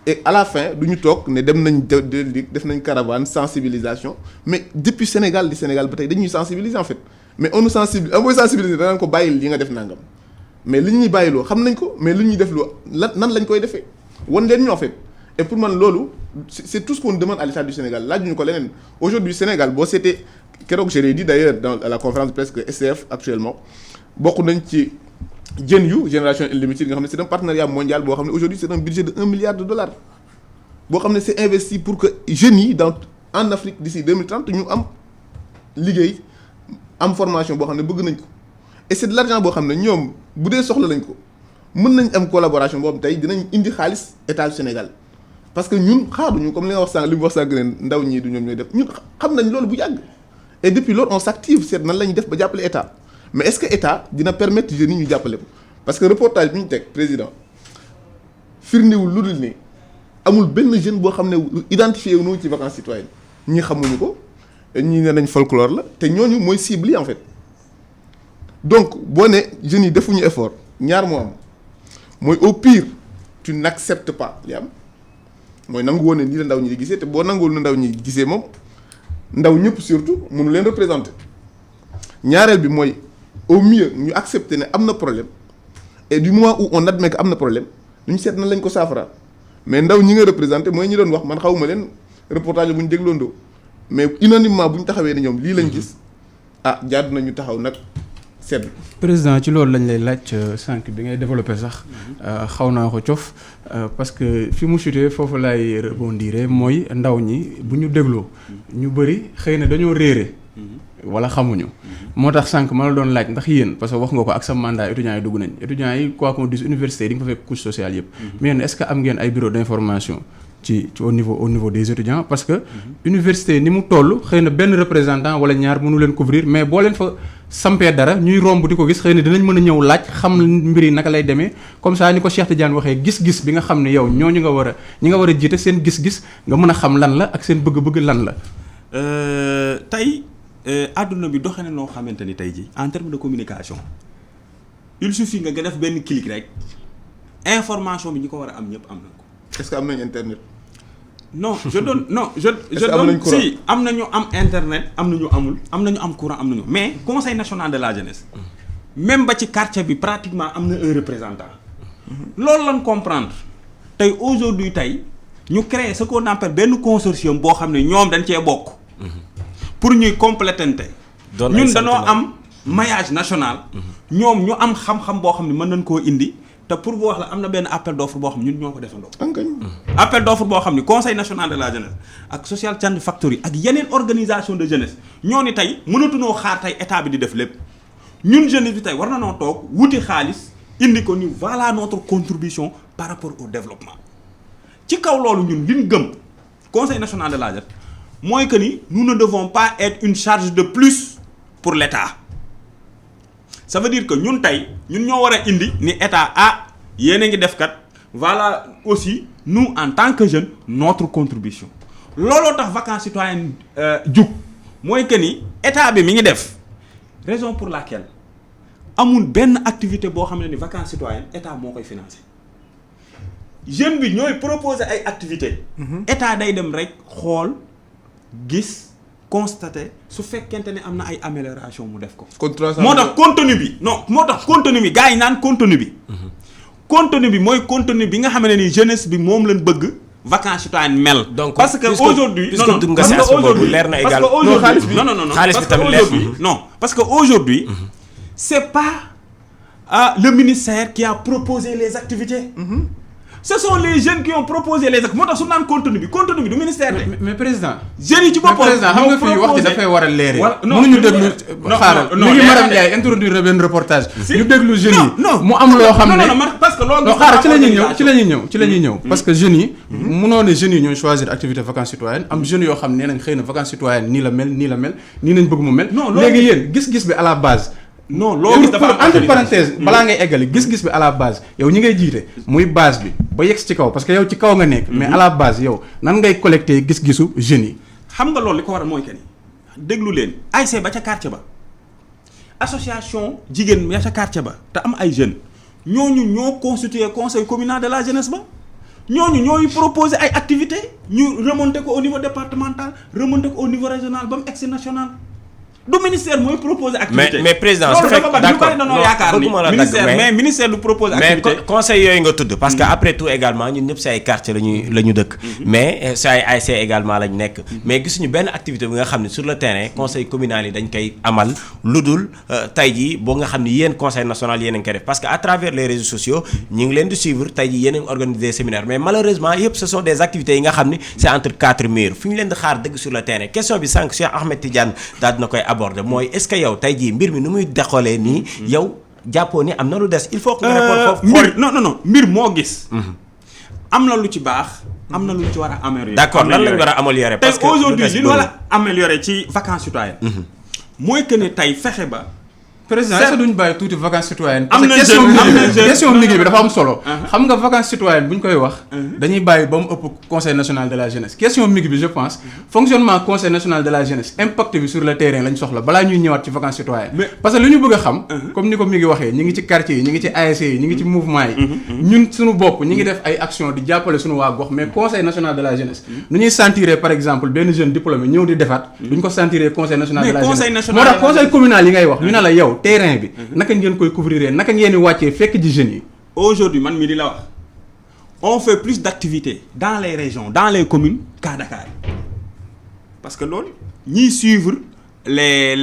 et à la fin du ñu toog ne dem nañ def nañ caravane sensibilisation mais depuis Sénégal ba tey dañuy sensibiliser en fait mais on nous sensibilise booy sensibiliser danañ ko bàyyil li nga def nangam mais li ñuy bàyyiloo xam nañ ko mais li ñuy def loo nan lañ koy defee wan leen ñu en fait et pour man loolu c'est tout ce qu'on demande à l'État du Sénégal laajuñu ko leneen aujourd'hui Sénégal boo seetee keroog je l'ai dit d'ailleurs à la conférence de presse que SCF actuellement bokk nañ ci jën yu Génération Unlimited nga xam ne c'est un partenariat mondial boo xam ne aujourd'hui c'est un budget de $1 milliard boo xam ne c'est investi pour que jeunes yi en Afrique d'ici 2030 ñu am liggéey am formation boo xam ne bëgg nañ ko et c'est de l'argent boo xam ne ñoom bu dee soxla nañ ko mën nañ am collaboration boobu tey dinañ indi xaalis état du Sénégal parce que ñun xaaruñu comme li nga wax sànq li mu wax sànq ne ndaw ñii du ñoom ñooy def ñun xam nañ loolu bu yàgg et depuis loolu on s'active seet nan la ñuy def ba jàppale état mais est-ce que état dina permettre jeunes yi ñu jàppale ko parce que reportage bi ñu teg président firndewul lu dul ne amul benn jeune boo xam ne identifié wu ñu ci vacances citoyennes ñi xamuñu ko ñi ne nañ folklore la te ñooñu mooy cible yi en fait donc boo ne jeunes yi defuñu effort ñaar moo am mooy au pire tu n'acceptes pas li am mooy nangu woon ne nii la ndaw ñi di gisee te boo nanguwul na ndaw ñi gisee moom ndaw ñëpp surtout mënu leen représenter ñaareel bi mooy au mieux ñu accepter ne am na problème et du moment où on admet que am na problème lu ñu seet na lañ ko saafara mais ndaw ñi nga représenté mooy ñi doon wax man xawuma leen reportage bu ñu dégloondoo mais unanimement bu ñu taxawee ne ñoom lii lañ gis jaadu nañu taxaw nag seet. président ci loolu lañ lay laaj sànq bi ngay développé sax xaw naa ko cof parce que fi mu chuté foofu laay rebondir mooy ndaw ñi bu ñu dégloo ñu bëri xëy na dañoo réere wala xamuñu moo tax sànq ma la doon laaj ndax yéen parce que wax nga ko ak sa mandat étudiants yi dugg nañ étudiants yi quoi qu'on dise université di nga fa fekk couche sociale yëpp mais yéen est-ce que am ngeen ay bureau d'information ci au niveau des étudiants parce que université ni mu toll xëy na benn représentant wala ñaar mënu leen couvrir mais boo leen fa sampee dara ñuy romb di ko gis xëy na dinañ mën a ñëw laaj xam mbir yi naka lay demee comme ça ni ko Cheikh Tidiane waxee gis-gis bi nga xam ne yow ñi nga war a jiite seen gis-gis nga mën a xam lan la ak seen bëgg-bëgg lan la. tey àdduna bi doxe na noo xamante ni tey ji en termes de communication il suffit nga def benn clic rek information bi ñi ko war a am ñëpp am na ko. est-ce que am nañ internet. non je donne si am nañu am internet am nañu amul am nañu am courant am nañu mais conseil national de la jeunesse même ba ci quartier bi pratiquement am na un représentant loolu lañ comprendre tey aujourd'hui tey ñu créer ce qu'on appelle benn consortium boo xam ne ñoom dañ cee bokk pour ñuy complétante ñun dañoo am maillage national ñoom ñu am xam-xam boo xam ne mën nañ koo indi te pour bu wax la am na benn appel d'offre boo xam ne ñun ñoo ko defandoo appel d'offre boo xam ne conseil national de la jeunesse ak social change factory ak yeneen organisation de jeunesse ñoo ni tey mënatunoo xaar tey état bi di def lépp ñun jeunesse bi tey war na noo toog wuti xaalis indi ko ni voilà notre contribution par rapport au développement ci kaw loolu ñun liñ gëm conseil national de la jeunesse mooy que ni nous ne devons pas être une charge de plus pour l'État ça veut dire que ñun tey ñun ñoo war a indi ni état yéen a ngi def kat voilà aussi nous en tant que jeunes notre contribution looloo tax vacances citoyennes jug mooy que ni état bi mi ngi def raison pour laquelle amul benn activité boo xam ne ni vacances citoyennes état moo koy financer jeune bi ñooy proposer ay activités. état day dem rek xool gis. constaté su fekkente ne am na ay amélioration mu def ko. moo tax contenu bi moo tax contenu bi gars yi naan contenu bi. contenu bi mooy contenu bi nga xam ne ni jeunesse bi moom lañ bëgg vacances citoyennes mel. donc parce que aujourd'hui parce que aujourd'hui c'est pas le ministère qui a proposé les activités. Ce sont les jeunes qui ont proposé les actes moo tax su naan contenu bi du ministère de. mais président. jeunes yi ci boppam président xam nga fii wax ji dafay war a leere. mënuñu déglu xaaral mi ngi Maram Ndiaye introduire benn reportage. ñu déglu jeunes yi. mu am loo xam ne parce que loolu. xaaral ci la ñuy ñëw parce que jeunes yi. mënoo ne jeunes yi ñooy choisir activité vacances citoyennes am jeunes yoo xam ne nee nañ xëy na vacances citoyennes nii la mel nii nañ bëgg mu mel. léegi yéen gis-gis bi à la base. non loolu dafa am entre parenthèse balaa ngay eggali gis-gis bi à la base yow ñi ngay jiite muy base bi ba yegg ci kaw parce que yow ci kaw nga nekk. mais à la base yow nan ngay collecter gis-gisu jeunes yi. xam nga loolu li ko waral mooy que ni déglu leen ASC ba ca quartier ba association jigéen ya ca quartier ba te am ay jeunes ñooñu ñoo constitué conseil communal de la jeunesse ba ñooñu ñooy proposer ay activités ñu remonter ko au niveau départemental remonter ko au niveau régional ba mu egg si national. du ministère mooy proposer activité mais président su fekk d'accord mais ministère du proposer activité mais conseil yooyu nga tudd parce que après tout également ñun ñëpp si ay quartier la ñu dëkk mais si ay ASC également lañ nekk mais gisuñu benn activité bi nga xam ne sur le terrain conseil communal yi dañ koy amal lu dul tey jii boo nga xam ne yéen conseil national yéen a ngi koy def parce que à travers les réseaux sociaux ñu ngi leen di suivre tey jii yéen a ngi organiser des séminaires mais malheureusement yëpp ce sont des activités yi nga xam ne c'est entre quatre murs fi ñu leen di xaar dëgg sur le terrain question bi sànq Cheikh Ahmed Tidiane daal dina koy mooy est-ce que yow tey jii mbir mi nu muy doxalee nii yow jàppoo ni am na lu des il faut que nga répondre foofu non mbir moo gis am na lu ci baax am na lu ci war a améliorer d'accord lan lañ war a améliorer parce que aujourd'hui li ñu war a améliorer ci vacances citoyennes mooy que ne tey fexe ba président est-ce que duñ bàyyi tuuti vacances citoyennes parce que question liggéey bi dafa am solo xam nga vacances citoyennes bu ñu koy wax dañuy bàyyi ba mu ëpp conseil national de la jeunesse question liggéey bi je pense fonctionnement conseil national de la jeunesse impact bi sur le terrain lañ soxla balaa ñuy ñëwaat ci vacances citoyennes parce que lu ñu bëgg a xam comme ni ko mi ngi waxee ñi ngi ci quartier yi ñi ngi ci ASC yi ñi ngi ci mouvement yi ñun suñu bopp ñi ngi def ay action di jàppale suñu waa gox mais conseil national de la jeunesse nu ñuy sentir par exemple benn jeune diplômé ñëw di defaat duñ ko sentir conseil national de la jeunesse moo tax conseil communal yi ngay wax ñu ne la yow terrain bi naka ngeen koy couvrir naka ngeen di wàccee fekk ji jeunes yi. aujourd'hui man mii di la wax on fait plus d'activités dans les régions dans les communes qu'à Dakar parce que loolu ñiy suivre les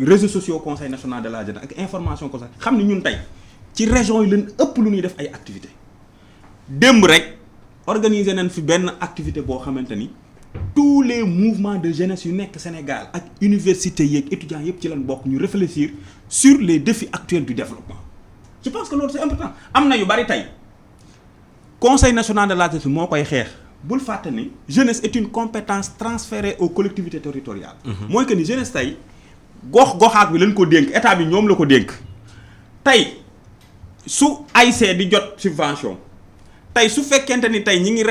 réseaux sociaux conseil national de la jeunesse ak information conseil xam ne ñun tey ci régions yi leen ëpp lu ñuy def ay activités démb rek organiser nañ fi benn activité boo xamante ni. tous les mouvements de jeunesse yu nekk Sénégal ak université yeeg étudiants yëpp ci lañ bokk ñu réfléchir sur les défis actuels du développement je pense que loolu c'est important am na yu bari tey conseil national de la jeunesse moo koy xeex bul fàtte ni jeunesse est une compétence transférée aux collectivités territoriales mooy que ni jeunesse tey gox-goxaat bi lañ ko dénk état bi ñoom la ko dénk tey su AIC di jot subvention tey su fekkente ni tey ñi ngi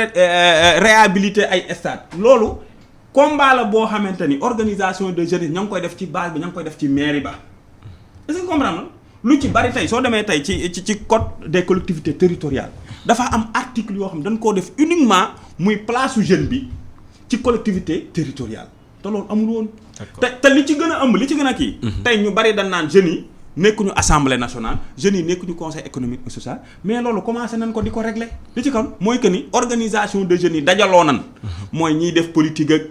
réhabiliter ay stade loolu combat la boo xamante ni organisation de jeunesse ña ngi koy def ci base bi ña ngi koy def ci mairie ba est-ce que comprendre lu ci bari tey soo demee tey ci code des collectivités territoriales dafa am article yoo xam dañ koo def uniquement muy place su jeune bi ci collectivité territoriale te loolu amul woon. te li ci gën a ëmb li ci gën a kii. tey ñu bari dañ naan jeunes yi nekkuñu assemblée nationale jeunes yi nekkuñu conseil économique et social mais loolu commencé nañ ko di ko régler li ci kan mooy que ni organisation de jeunes yi dajaloo nan mooy ñiy def politique ak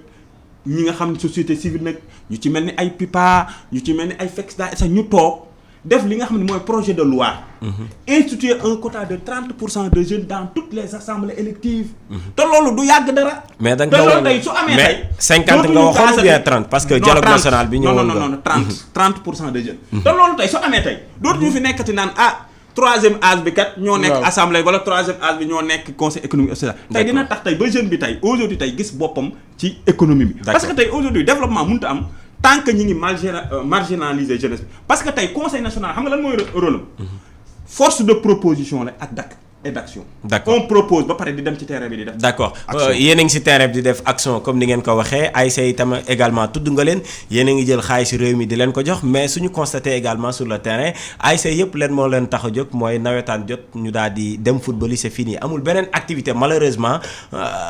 ñi nga xam ne société civile nag ñu ci mel ni ay PIPA ñu ci mel ni ay FEXTA sax ñu toog def li nga xam ne mooy projet de loi. Instituer un quota de 30% de jeunes dans toutes les assemblées électives. te loolu du yàgg dara. mais da nga ko loolu tey su amee tey. 50 nga waxoon ou bien 30 parce que dialogue national bi ñëwoon non 30% de jeunes. te loolu tey su amee tey dootuñu fi nekkati naan troisième âge bi kat ñoo nekk assemblée wala troisième âge bi ñoo nekk conseil économique et social. tey dina tax tey ba jeune bi tey aujourd'hui tey gis boppam ci économie bi. parce que tey aujourd'hui développement mënut a am. tant que ñi ngi marginaliser jeunesse bi parce que tey conseil national xam nga lan mooy rôle am force de proposition la ak d'action. d'accord on propose ba pare di dem ci terrain bi di def. d'accord yéen a ngi ci terrain bi di def action comme ni ngeen ko waxee ASC itam également tudd nga leen yéen a ngi jël xaalis réew mi di leen ko jox mais suñu constaté également sur le terrain ASC yëpp leen moo leen tax a jóg mooy nawetaan jot ñu daal di dem football yi c'est fini amul beneen activité malheureusement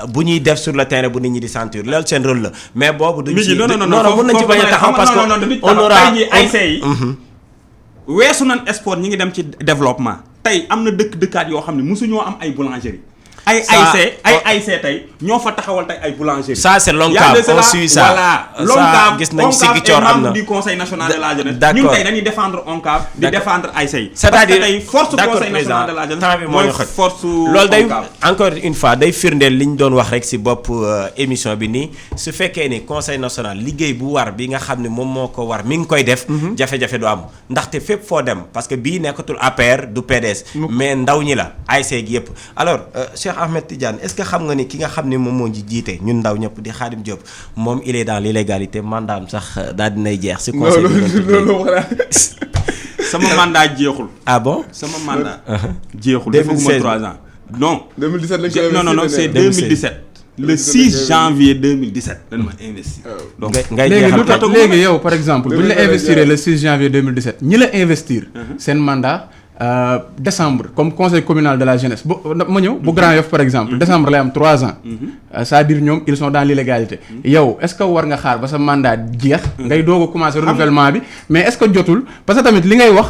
bu ñuy def sur le terrain bu nit ñi di sentir loolu seen rôle la mais boobu. duñ ci non mën nañ ci bañ a taxaw parce que on aura ASC yi weesu nañ sport ñi ngi dem ci développement. tey am na dëkkaat yoo xam ne mosuñoo am ay boulangerie ay ASC tey ñoo fa taxawal tey ay boulangerie ça c'est Loncab on suit ça voilà gis nañ Ziguinchor am na du conseil national de la jeunesse d'accord ñun tey dañuy défendre Loncab di défendre ASC yi c'est-à-dire tey force conseil national de la jeunesse mooy force loolu day encore une fois day firndeel li ñu doon wax rek ci bopp émission bi nii su fekkee ni conseil national liggéey bu war bi nga xam ne moom moo ko war mi ngi koy def jafe-jafe du am ndaxte fépp foo dem parce que bii nekkatul APR du PDS mais ndaw ñi la ASC gi yëpp alors Cheikh Ahmed Tidiane est-ce que xam nga ni ki nga xam ne moom moo ji jiite ñun ndaw ñëpp di Khadim Diop moom il est dans l'illégalité mandaam sax daal dinay jeex ci conseil sama mandat jeexul. ah bon sama mandat jeexul defaguma 3 ans non 2017 lañ ko non c'est 2017 le 6 janvier 2017 dañ ma investir. donc ngay léegi lu tax léegi yow par exemple bu ñu la investir le 6 janvier 2017 ñi la investir seen mandat décembre comme conseil communal de la jeunesse bu ma ñëw bu Grand Yoff par exemple décembre lay am 3 ans c'est-à-dire ñoom ils sont dans l'illégalité yow est-ce que war nga xaar ba sa mandat jeex ngay doog a commencer renouvellement bi mais est-ce que jotul parce que tamit li ngay wax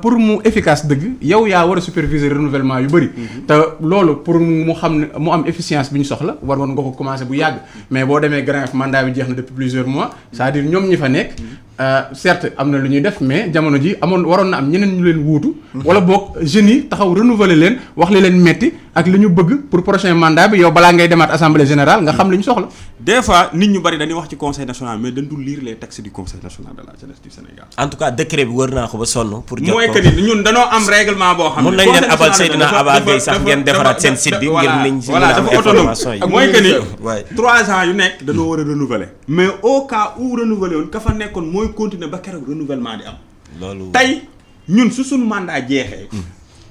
pour mu efficace dëgg yow yaa war a superviser renouvellement yu bëri te loolu pour mu xam ne mu am efficience bi ñu soxla war nga ko commencer bu yàgg mais boo demee Grand Yoff mandat bi jeex na depuis plusieurs mois c'est-à-dire ñoom ñi fa nekk certes am na lu ñuy def mais jamono ji waroon na am ñeneen ñu leen wuutu wala boog jeunes yi taxaw renouveler leen wax li leen metti ak li ñu bëgg pour prochain mandat bi yow balaa ngay demaat assemblée générale nga xam li ñu soxla. des fois nit ñu bari dañuy wax ci conseil national mais dañ dul lire les textes du conseil national de la jeunesse du Sénégal. en tout cas décret bi wër naa ko ba sonn. pour jot ko mooy que ni ñun dañoo am règlement boo xam ne. mun nañ leen abal Seydina Aba Gueye sax ngeen defaraat seen site bi ngir niñ si mën a am information yi. mooy que ni 3 ans yu nekk dañoo war a renouveler. mais au cas où renouveler woon ka fa nekkoon mooy continuer ba keroog renouvellement di am. loolu tey ñun su suñu mandat jeexee.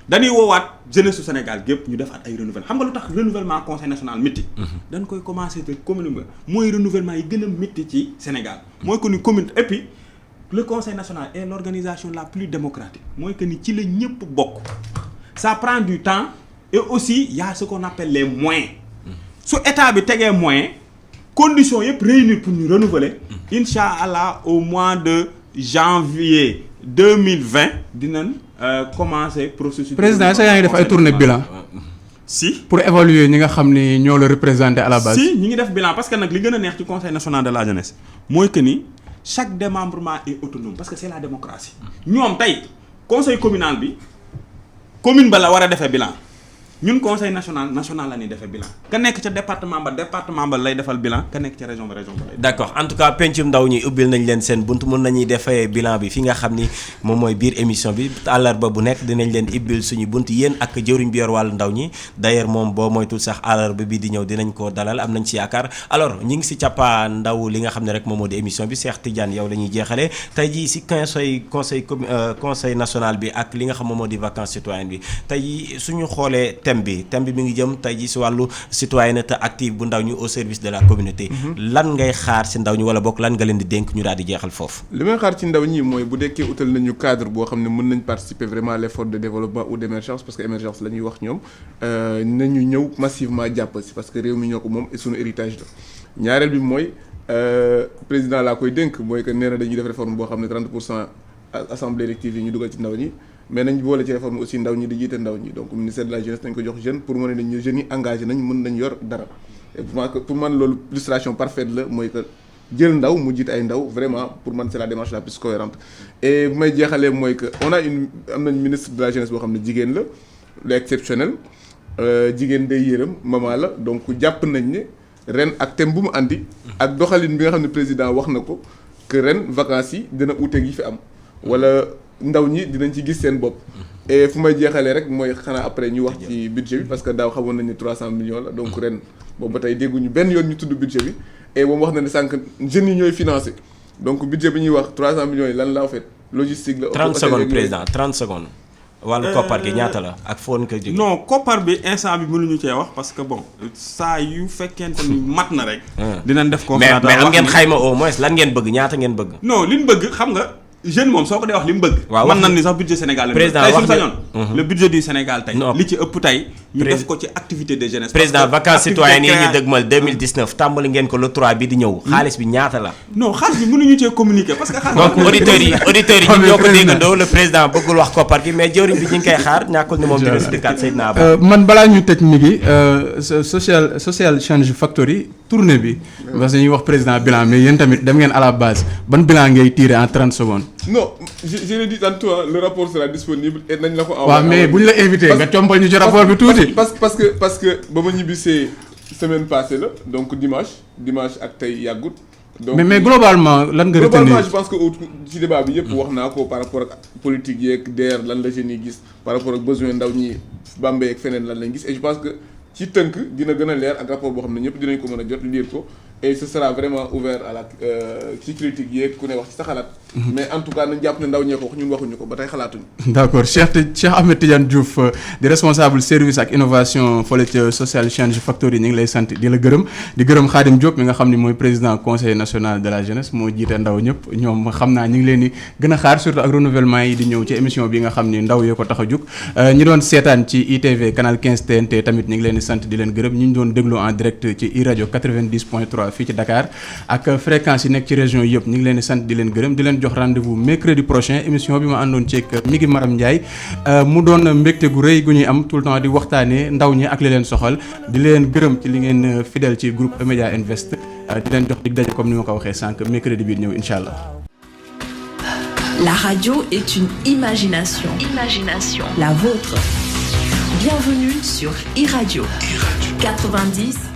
dañuy woowaat jeunesse su Sénégal gépp ñu defaat ay renouvellement xam nga lu tax renouvellement conseil national métti. dañ koy commencer te commune ba mooy renouvellement yi gën a métti ci Sénégal. mooy que ni commune et puis le conseil national est l'organisation la plus démocratique mooy que ni ci la ñëpp bokk. ça prend du temps et aussi il y a ce qu'on appelle les moyens. su état bi tegee moyens conditions yëpp réunir pour ñu renouveler. incha allah au mois de janvier 2020 dinañ. commencer processus. président sa yaa ngi def ay tournée bilan. si pour évaluer ñi nga xam ni ñoo la représenter à la base. si ñi ngi def bilan parce que nag li gën a neex ci conseil national de la jeunesse mooy que ni chaque démembrement est autonome parce que c'est la démocratie. ñoom tey conseil communal bi commune ba la war a defee bilan ñun conseil national la ñuy defee bilan ka nekk ca département ba lay defal bilan ka nekk ca région ba lay. d'accord en tout cas pencum ndaw ñi ubbil nañ leen seen bunt mën nañuy defee bilan bi fi nga xam ni moom mooy biir émission bi àllarba bu nekk dinañ leen ubbil suñu bunt yéen ak jëwriñ bi yor wàllu ndaw ñi d'ailleurs moom boo moytul sax àllarba bi di ñëw dinañ ko dalal am nañ ci yaakaar alors ñi ngi si càppaa ndaw li nga xam ne rek moom moo di émission bi Cheikh Tidiane yow la ñuy jeexalee tey jii si conseil national bi ak li nga xam moom moo di vacances citoyennes bi tey suñu xoolee thème bi mi ngi jëm tey ji si wàllu citoyenneté active bu ndaw ñu au service de la communauté. lan ngay xaar si ndaw ñi wala bokk lan nga leen di dénk ñu daal di jeexal foofu. li may xaar ci ndaw ñi mooy bu dekkee utal nañu cadre boo xam ne mën nañ participer vraiment à l'effort de développement ou d'émergence parce que émergence la ñuy wax ñoom nañu ñëw massivement jàpp si parce que réew mi ñoo ko moom et sunu héritage la ñaareel bi mooy président laa koy dénk mooy que nee na dañuy def réforme boo xam ne 30% assemblée élective yi ñu dugal ci ndaw ñi mais nañ boole ci réforme aussi ndaw ñi di jiite ndaw ñi donc ministère de la jeunesse nañ ko jox jeune pour mën nañ jeunes yi engagé nañ mën nañ yor dara et pour man loolu illustration parfaite la mooy que jël ndaw mu jiite ay ndaw vraiment pour man c'est la démarche la plus cohérente et bu may jeexalee mooy que am nañ ministre de la jeunesse boo xam ne jigéen la lu exceptionnel jigéen day yërëm mama la donc jàpp nañ ne ren ak thème bu mu andi ak doxalin bi nga xam ne président wax na ko que ren vacances yi dina uuteeg yi fi am wala ndaw ñi dinañ ci gis seen bopp et fu may jeexalee rek mooy xanaa après ñu wax ci budget bi parce que daaw xamoon nañ ne 300 millions la donc ren boobu ba tey dégguñu benn yoon ñu tudd budget bi et moom wax na ne sànq jeunes yi ñooy financé donc budget bi ñuy wax 300 millions yi lan la en fait logistique la. 30 secondes président 30 secondes. wàllu koppar gi ñaata la ak foon ko jóge. non koppar bi instant bi mënuñu cee wax parce que bon saa yu fekkente ni mat na rek. dinañ def conférence mais am ngeen xayma au moins lan ngeen bëgg ñaata ngeen bëgg. non li ñu bëgg xam nga. jeune moom soo ko dee wax li mu bëgg. waaw mën nañ ni sax budget Sénégal. président tey wax suñu sañoon le budget du Sénégal tey. li ci ëpp tey. ñu def ko ci activité de jeunesse. président vacances citoyennes yi ñu dëgmal 2019 tàmbali ngeen ko le 3 bi di ñëw. xaalis bi ñaata la. non xaalis bi mënuñu cee communiquer parce que. donc auditeurs yi ñun ñoo ko déggandoo le président bëggul wax koppar gi mais jëwriñ bi ñu ngi koy xaar ñàkkul ni moom dina si dëkkaat Seydina Ba. man balaa ñu tëj mi ngi social change factory tournée bi. parce que ñuy wax président bilan mais yéen tamit dem ngeen à la base ban bilan ngay tirer en 30 secondes. non je l'ai dit tantôt le rapport sera disponible et nañ la ko. waaw mais bu ñu la invité nga compal ñu ci rapport bi tuuti. parce que ba ma ñibbisee semaine passée la donc dimanche ak tey yàggut. donc mais globalement lan nga retenir. globalement je pense que ci débat bi yëpp wax naa ko par rapport ak politique yeeg DER lan la jeunes yi gis par rapport ak besoin ndaw ñi Bambey ak feneen lan lañ gis et je pense que ci tënk dina gën a leer ak rapport boo xam ne ñëpp dinañ ko mën a jot lire ko et ce sera vraiment ouvert à la ci critique yeeg ku ne wax ci sa xalaat. mais en tout cas nañ jàpp ne ndaw ñee ko wax ñun waxuñu ko ba tey xalaatuñu. d'accord Cheikh Ahmed Tidiane Diouf di responsable service ak innovation fële ca Social Change Factory ñu ngi lay sant di la gërëm di gërëm Khadim Diop mi nga xam ne mooy président conseil national de la jeunesse moo jiite ndaw ñëpp ñoom xam naa ñu ngi leen di gën a xaar surtout ak renouvellement yi di ñëw ci émission bi nga xam ni ndaw yoo ko tax a jug ñi doon seetaan ci ITV canal 15 TNT tamit ñu ngi leen di sant di leen gërëm ñi ñu doon déglu en direct ci iRadio 90.3 fii ci Dakar ak fréquence yi nekk ci région yëpp ñu ngi leen di sant di leen gërëm di leen jox rendez-vous mercredi prochain émission bi ma àndoon ceeg mi ngi Maram Ndiaye mu doon mbégte gu rëy gu ñuy am tout le temps di waxtaanee ndaw ñi ak li leen soxal di leen gërëm ci li ngeen fidèle ci groupe Emedia Invest di leen jox dig daje comme ni ma ko waxee sànq mercredi bi ñëw incha allah. La radio est une imagination. La vôtre. Bienvenue sur iRadio 90.